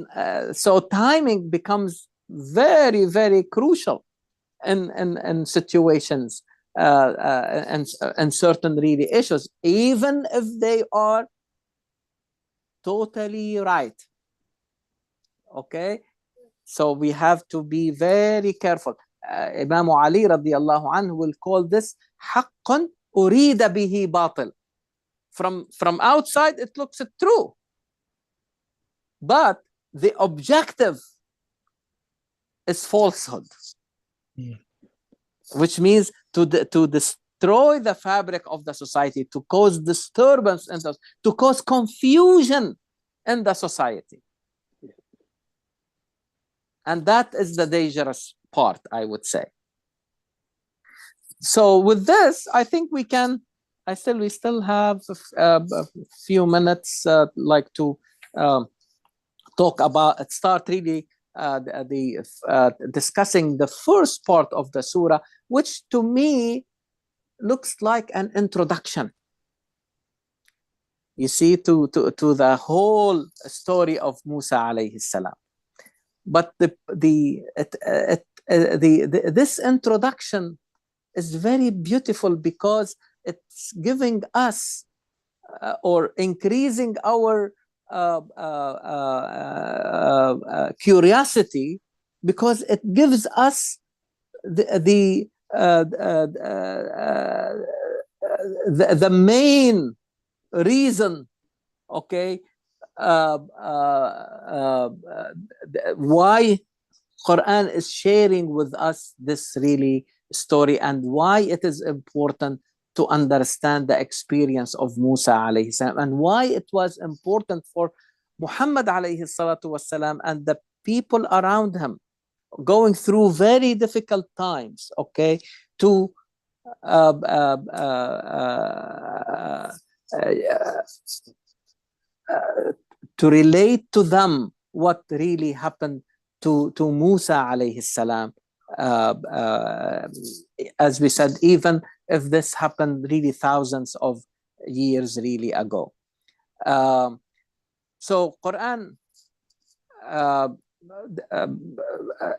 so timing becomes very, very crucial in situations and certain really issues, even if they are totally right. Okay, so we have to be very careful. Imam Ali radiallahu anhu will call this حق أريد به باطل. From outside it looks true, but the objective is falsehood, which means to destroy the fabric of the society, to cause disturbance, to cause confusion in the society. And that is the dangerous part, I would say. So with this, I think we can, we still have a few minutes like to start really discussing the first part of the surah, which to me looks like an introduction. You see, to the whole story of Musa alayhi salam. But this introduction is very beautiful because it's giving us or increasing our curiosity, because it gives us the main reason, okay, why Quran is sharing with us this really story, and why it is important to understand the experience of Musa alayhi salam, and why it was important for Muhammad alayhi salatu wasalam and the people around him going through very difficult times, okay, to relate to them what really happened to Musa alayhi salam. As we said, even if this happened really thousands of years really ago. So Quran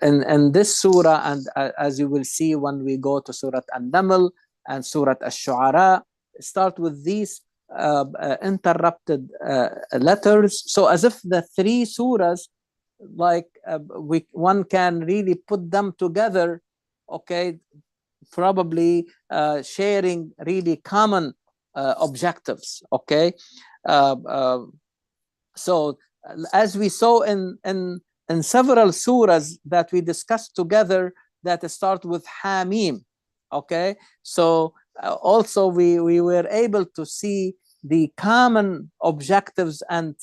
in this surah, and as you will see when we go to Surah An-Naml and Surah Ash-Shu'ara, start with these interrupted letters. So as if the three surahs, like one can really put them together, okay, probably sharing really common objectives, okay. So as we saw in in several surahs that we discussed together that start with Hamim. Okay, so also we were able to see the common objectives and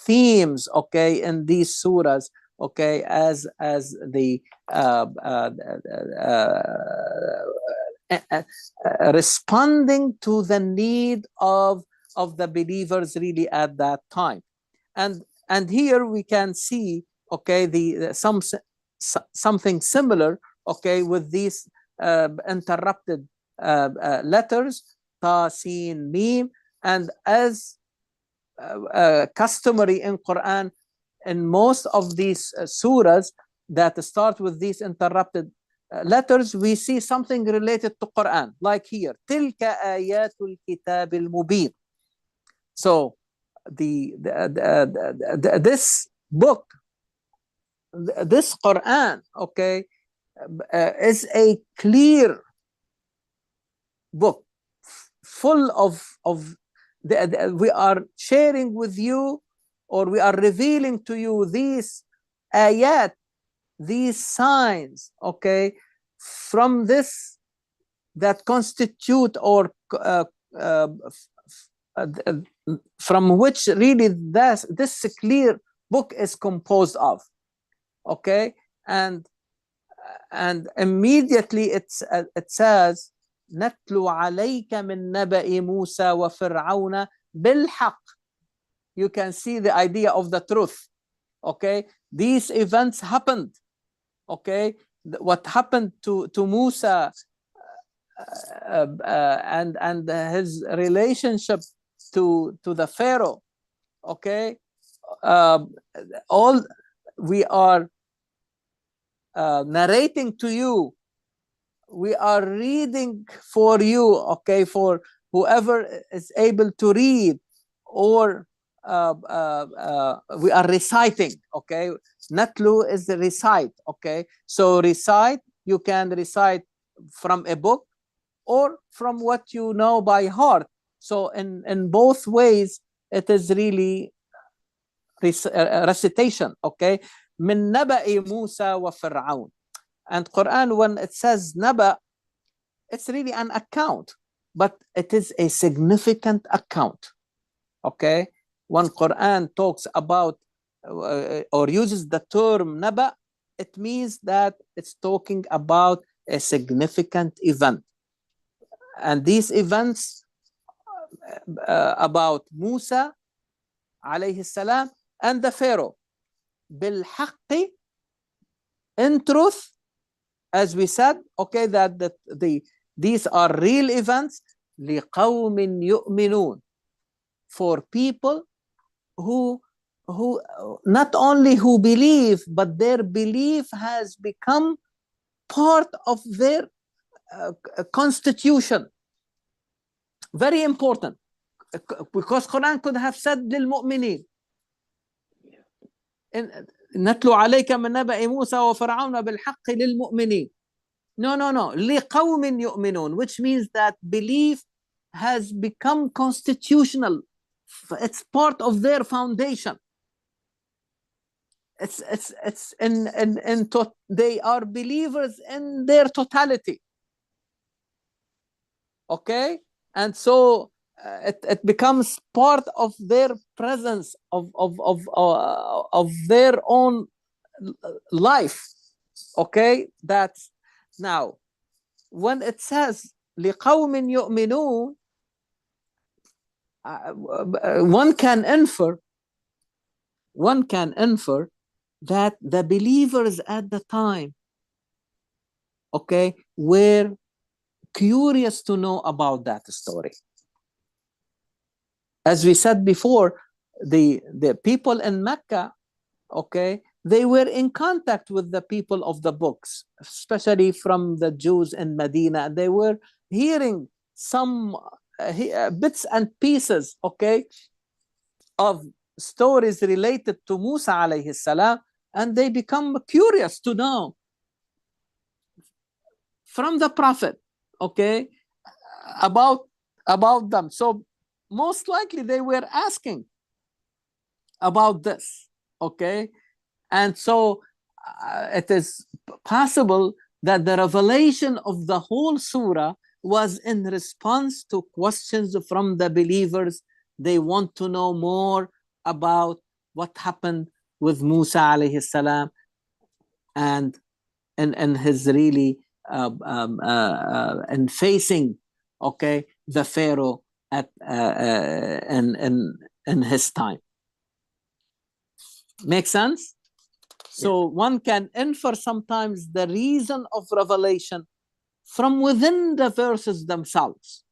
themes, okay, in these surahs, okay, as the responding to the need of the believers really at that time. And here we can see, okay, something similar, okay, with these interrupted letters, ta, sin, mim, and as customary in Quran, in most of these surahs that start with these interrupted letters, we see something related to Quran, like here, tilka ayatul kitab al-mubin. So this book, this Quran, okay, is a clear book, full of we are sharing with you, or we are revealing to you these ayat, these signs, okay, from this that constitute, or from which really this clear book is composed of, okay. And immediately it says نتلو عليك من نبأ موسى وفرعون بالحق. You can see the idea of the truth, okay. These events happened, okay. What happened to Musa and his relationship to the Pharaoh, okay. All we are narrating to you, we are reading for you, okay, for whoever is able to read, or we are reciting, okay. Natlu is the recite, okay. So recite, you can recite from a book or from what you know by heart. So in both ways, it is really recitation, okay. من نبأ موسى وفرعون. And Quran, when it says Naba, it's really an account, but it is a significant account, okay. When Quran talks about or uses the term Naba, it means that it's talking about a significant event. And these events about Musa alayhi salam and the Pharaoh, بالحق, in truth, as we said, okay, that these are real events, لقوم يؤمنون, for people who not only who believe, but their belief has become part of their constitution. Very important, because Quran could have said للمؤمنين نتلو عليك من نبأ موسى وفرعون بالحق للمؤمنين. No, لقوم يؤمنون, which means that belief has become constitutional. It's part of their foundation. It's they are believers in their totality, okay. And so it becomes part of their presence, of their own life, okay. That's now when it says لقوم يؤمنون, one can infer that the believers at the time, okay, were curious to know about that story. As we said before, the people in Mecca, okay, they were in contact with the people of the books, especially from the Jews in Medina. They were hearing some bits and pieces, okay, of stories related to Musa alayhi salam, and they become curious to know from the Prophet, okay, about them. So most likely they were asking about this, okay. And so it is possible that the revelation of the whole surah was in response to questions from the believers. They want to know more about what happened with Musa alayhi salam and his really and facing, okay, the Pharaoh at in his time. Make sense? So one can infer sometimes the reason of revelation from within the verses themselves.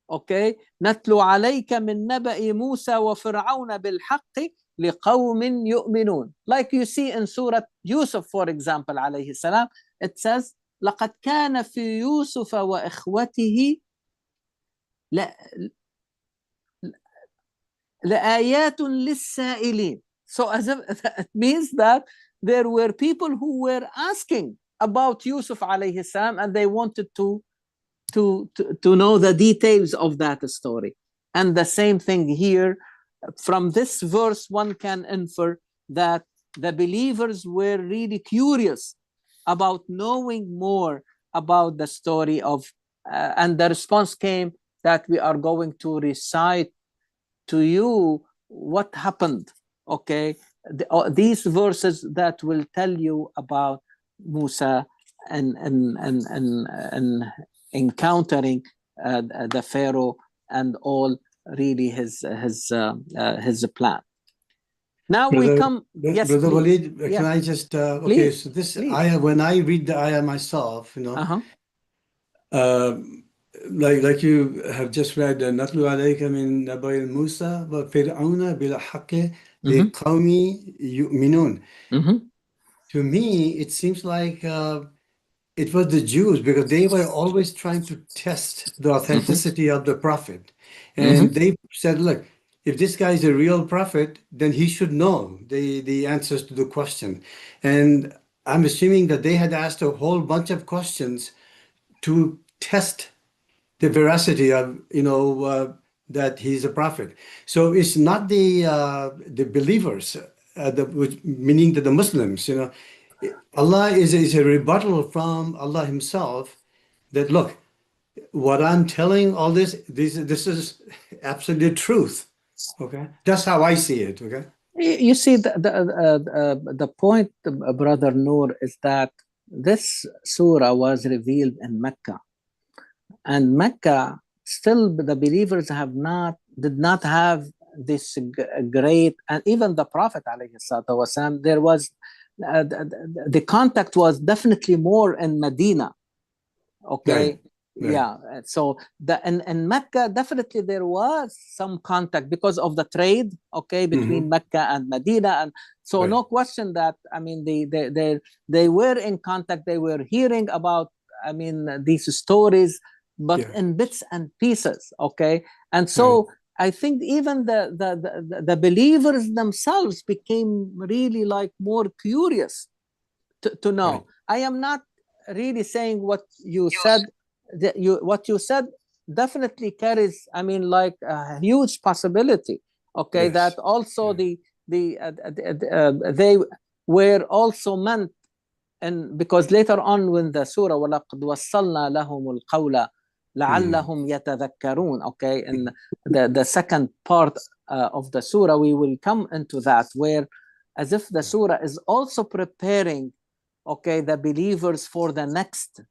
Okay, نتلو عليك من نبأ موسى وفرعون بالحق لقوم يؤمنون. Like you see in Surah Yusuf, for example, عليه السلام, it says لقد كان في يوسف وإخوته لآيات للسائلين. So as if it means that there were people who were asking about Yusuf alayhi salam, and they wanted to know the details of that story. And the same thing here. From this verse, one can infer that the believers were really curious about knowing more about the story of, and the response came that we are going to recite to you what happened. Okay, these verses that will tell you about Musa and encountering the Pharaoh and all really his plan. Now we come. Yes, Brother please. Walid, Yeah. can I just okay? Please, So this please. ayah, when I read the ayah myself, you know, like you have just read, "Natlu alayka min nabai Musa wa Fir'auna bil haqqi liqawmi yu'minun." To me, it seems like it was the Jews, because they were always trying to test the authenticity of the prophet. And they said, look, if this guy is a real prophet, then he should know the answers to the question. And I'm assuming that they had asked a whole bunch of questions to test the veracity of, that he's a prophet. So it's not the believers, meaning that the Muslims, Allah is a rebuttal from Allah Himself that, look, what I'm telling, all this is absolute truth. Okay, that's how I see it. Okay, you see the point, Brother Noor, is that this surah was revealed in Mecca, and Mecca still the believers did not have this great, and even the Prophet ﷺ, there was the contact was definitely more in Medina. Okay. Right. Yeah. So in Mecca, definitely there was some contact because of the trade, okay, between Mecca and Medina. And so no question that, I mean, they were in contact, they were hearing about, I mean, these stories, but in bits and pieces, okay. And so I think even the believers themselves became really like more curious to know. I am not really saying what you said. What you said definitely carries, I mean, like a huge possibility. Okay, that also they were also meant, and because later on when the surah وَلَقَدْ وَصَّلْنَا لَهُمُ الْقَوْلَ لَعَلَّهُمْ يَتَذَكَّرُونَ, okay, in the second part of the surah, we will come into that, where as if the surah is also preparing, okay, the believers for the next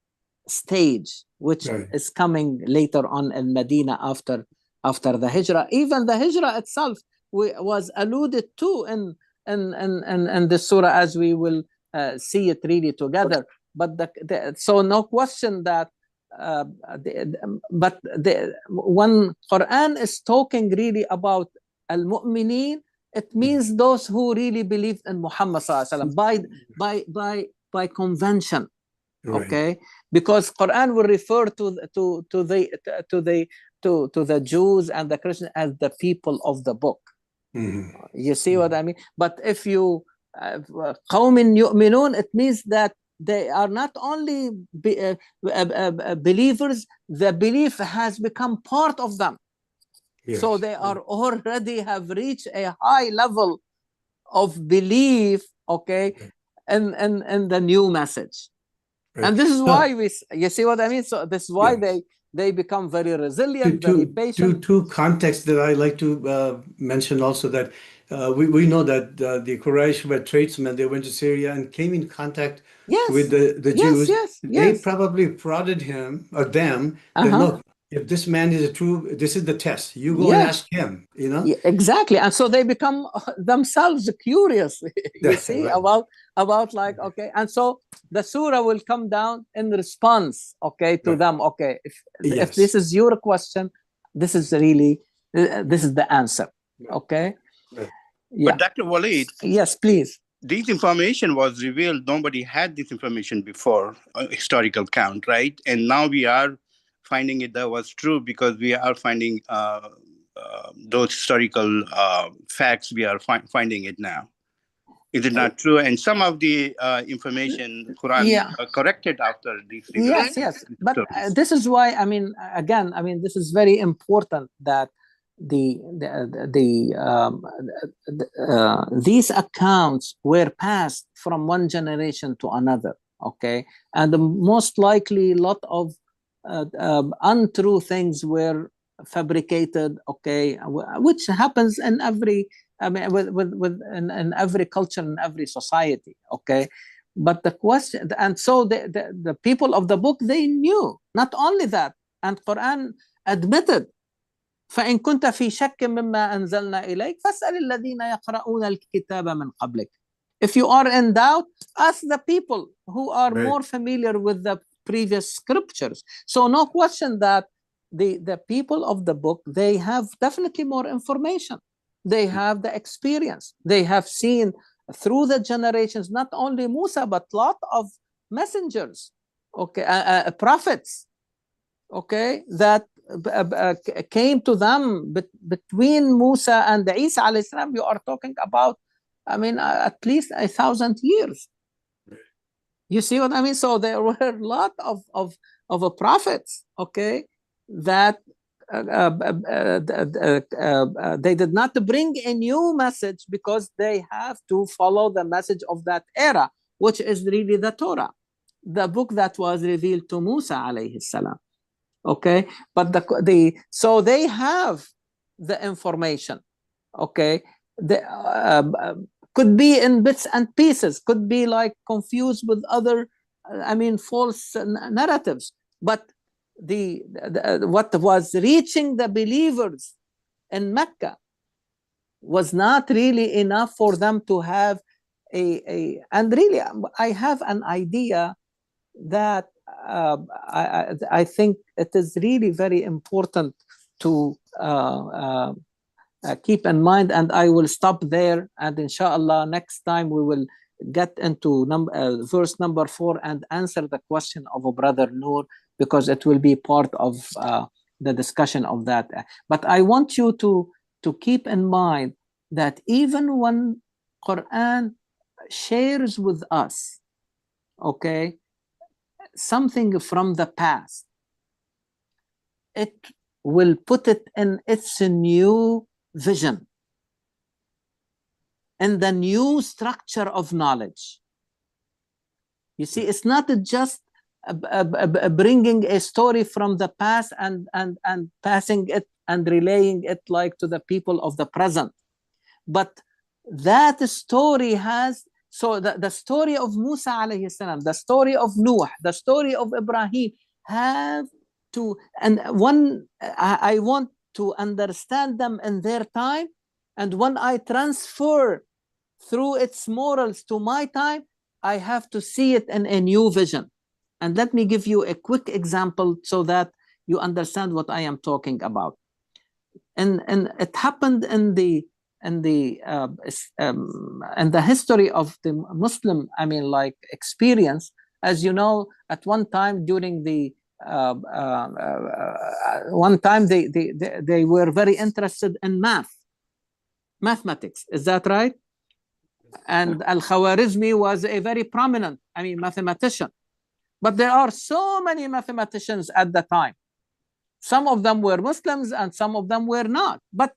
stage, which is coming later on in Medina after the Hijrah. Even the Hijrah itself was alluded to in the surah, as we will see it really together. But so no question that when Quran is talking really about al-mu'mineen, it means those who really believe in Muhammad sallallahu alaihi wasallam by convention. Okay, because Quran will refer to the Jews and the Christians as the people of the book. You see what I mean? But if you قوم يؤمنون, it means that they are not only believers, the belief has become part of them. So they are already have reached a high level of belief okay, and the new message. Right. And this is So, why you see what I mean? So this is why yes. they become very resilient, very patient. Two contexts that I like to mention also, that we know that the Quraysh were tradesmen. They went to Syria and came in contact with Yes, the yes, Jews. yes, They yes. probably prodded him or them that, Uh-huh. look, if this man is a true, this is the test. You go and Yeah. ask him, you know? Yeah, exactly. And so they become themselves curious, you see, Right. about like, okay. And so the surah will come down in response, okay, to Right. them. Okay, if this Yes. is your question, this is really this is the answer. Right. Okay. Right. Yeah. But Dr. Walid, Yes, please. this information was revealed. Nobody had this information before, historical count, right? And now we are finding it that was true because we are finding those historical facts. We are finding it now. Is it not true? And some of the information, Quran Yeah. corrected after these Yes, revelations. yes. But this is why, I mean, again, I mean, this is very important that these accounts were passed from one generation to another, okay? And the most likely lot of untrue things were fabricated, okay, which happens in every, I mean, in every culture, in every society, okay? But the question, and so the people of the book, they knew. Not only that, and Quran admitted, فإن كنت في شك مما أنزلنا إليك فاسأل الذين يقرؤون الكتاب من قبلك. If you are in doubt, ask the people who are more familiar with the previous scriptures. So no question that the people of the book, they have definitely more information. They have the experience. They have seen through the generations, not only Musa, but a lot of messengers, okay, prophets, okay, that came to them between Musa and Isa alayhi salam. You are talking about, I mean, at least 1,000 years. You see what I mean? So there were a lot of prophets, okay, that they did not bring a new message because they have to follow the message of that era, which is really the Torah, the book that was revealed to Musa alayhi salam. Okay, but so they have the information. Okay, could be in bits and pieces, could be like confused with other, I mean, false narratives. But what was reaching the believers in Mecca was not really enough for them to have and really, I have an idea that I think it is really very important to keep in mind, and I will stop there, and inshallah next time we will get into verse number 4 and answer the question of a brother Noor, because it will be part of the discussion of that. But I want you to keep in mind that even when Quran shares with us, okay, something from the past, it will put it in its new vision, in the new structure of knowledge. You see, it's not just bringing a story from the past and passing it and relaying it like to the people of the present, but that story has, so the story of Musa alayhi salam, the story of Noah, the story of Ibrahim have to, and I want to understand them in their time, and when I transfer through its morals to my time, I have to see it in a new vision. And let me give you a quick example so that you understand what I am talking about. And it happened in the history of the Muslim, I mean, like experience. As you know, at one time during the one time they were very interested in mathematics. Is that right? And Al-Khwarizmi was a very prominent, I mean, mathematician. But there are so many mathematicians at the time. Some of them were Muslims and some of them were not. But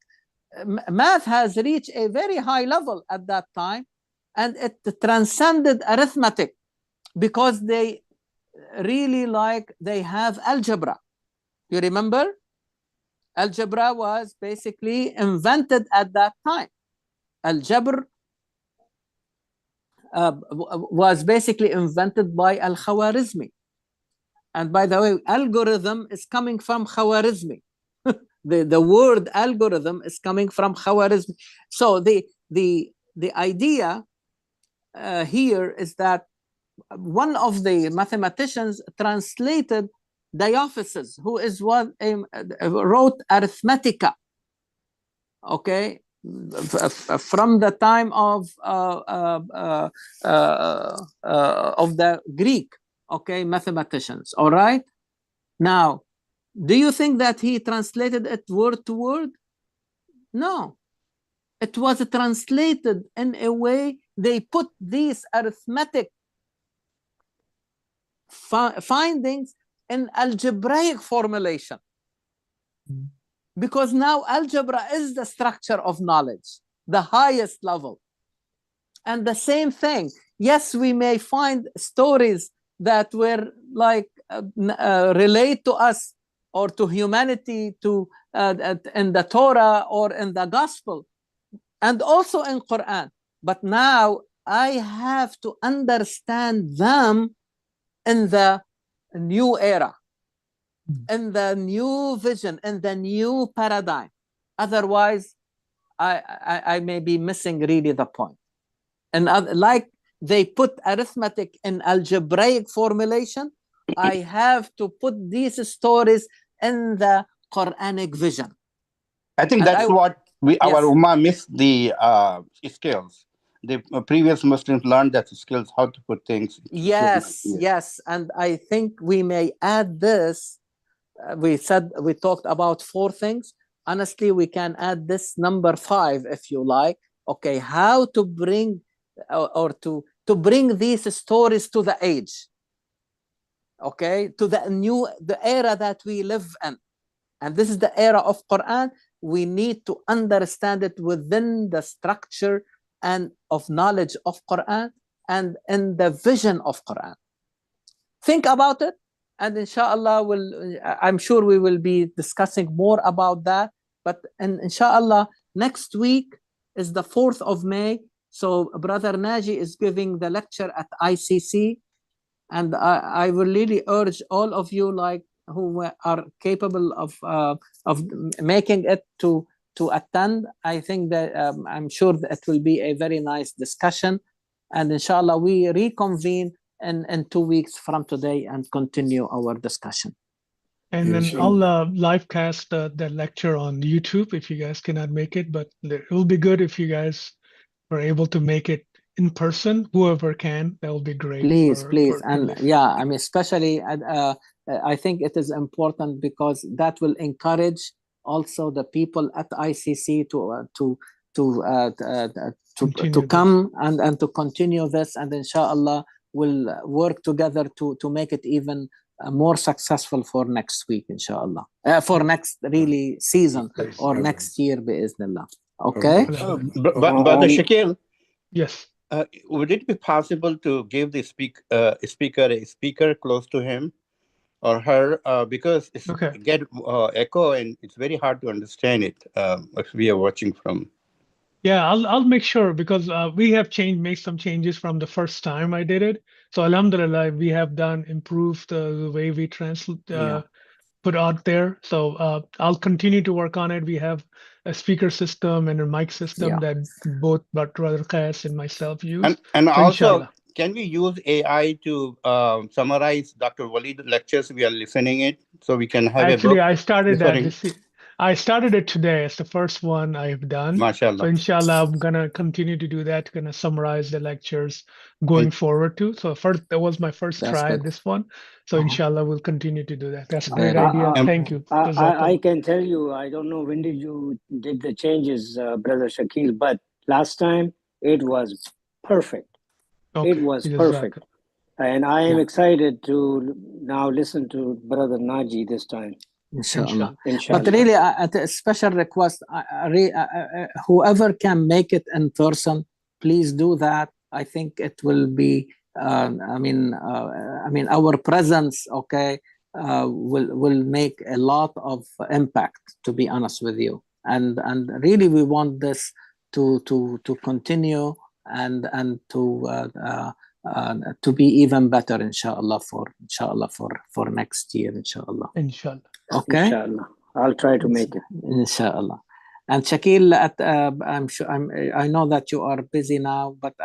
math has reached a very high level at that time. and it transcended arithmetic because they really they have algebra. You remember? Algebra was basically invented at that time. Algebra was basically invented by Al-Khwarizmi. And by the way, algorithm is coming from Khwarizmi. The word algorithm is coming from Khwarizmi. So the idea here is that one of the mathematicians translated Diophysis, who is what wrote Arithmetica, okay, from the time of the Greek, okay, mathematicians. All right. Now, do you think that he translated it word to word? No. It was translated in a way they put these arithmetic findings in algebraic formulation, because now algebra is the structure of knowledge, the highest level. And the same thing, yes, we may find stories that were relate to us or to humanity in the Torah or in the gospel and also in Quran, but now I have to understand them in the new era, in the new vision, in the new paradigm. Otherwise, I may be missing really the point. And like they put arithmetic in algebraic formulation, I have to put these stories in the Quranic vision. I think that's what our Ummah missed the skills. The previous Muslims learned that skills, how to put things. Yes. And I think we may add this. We talked about 4 things. Honestly, we can add this number 5 if you like. Okay, how to bring or to bring these stories to the age. Okay, to the era that we live in. And this is the era of Quran. We need to understand it within the structure and of knowledge of Quran and in the vision of Quran. Think about it, and inshallah I'm sure we will be discussing more about that. But inshallah next week is the 4th of May. So Brother Naji is giving the lecture at ICC, and I will really urge all of you who are capable of making it to attend. I think that I'm sure that it will be a very nice discussion, and inshallah we reconvene in 2 weeks from today and continue our discussion. And then I'll live cast the lecture on YouTube if you guys cannot make it, but it will be good if you guys are able to make it in person. Whoever can, that will be great. Please. And I mean, especially I think it is important because that will encourage also the people at ICC to come and to continue this, and inshallah we'll work together to make it even more successful for next week, inshallah, for next really season or next year, bi'iznillah. Okay. Brother Shakil. Yes. Would it be possible to give the speaker close to him or her, because it's get echo and it's very hard to understand it if we are watching from. Yeah, I'll make sure, because we have made some changes from the first time I did it. So alhamdulillah, we have improved the way we put out there. So I'll continue to work on it. We have a speaker system and a mic system that both Brother Khayr and myself use. And so also, inshallah. Can we use AI to summarize Dr. Walid lectures we are listening it, so we can have a book? I started that. I started it today. It's the first one I've done. MashaAllah. So inshallah, I'm gonna continue to do that. Gonna summarize the lectures going forward too. So that was my first try at this one. So inshallah, we'll continue to do that. That's a great idea. Thank you. I can tell you, I don't know when you did the changes, Brother Shakil, but last time it was perfect. Okay. It was perfect. And I am excited to now listen to Brother Naji this time. Inshallah. But really, at a special request, whoever can make it in person, please do that. I think it will be, I mean, our presence, okay, will make a lot of impact, to be honest with you. And really, we want this to continue and to be even better, inshallah, for next year, inshallah. Inshallah. Okay. Inshallah. I'll try to make it. Inshallah. And Shakil, I know that you are busy now, but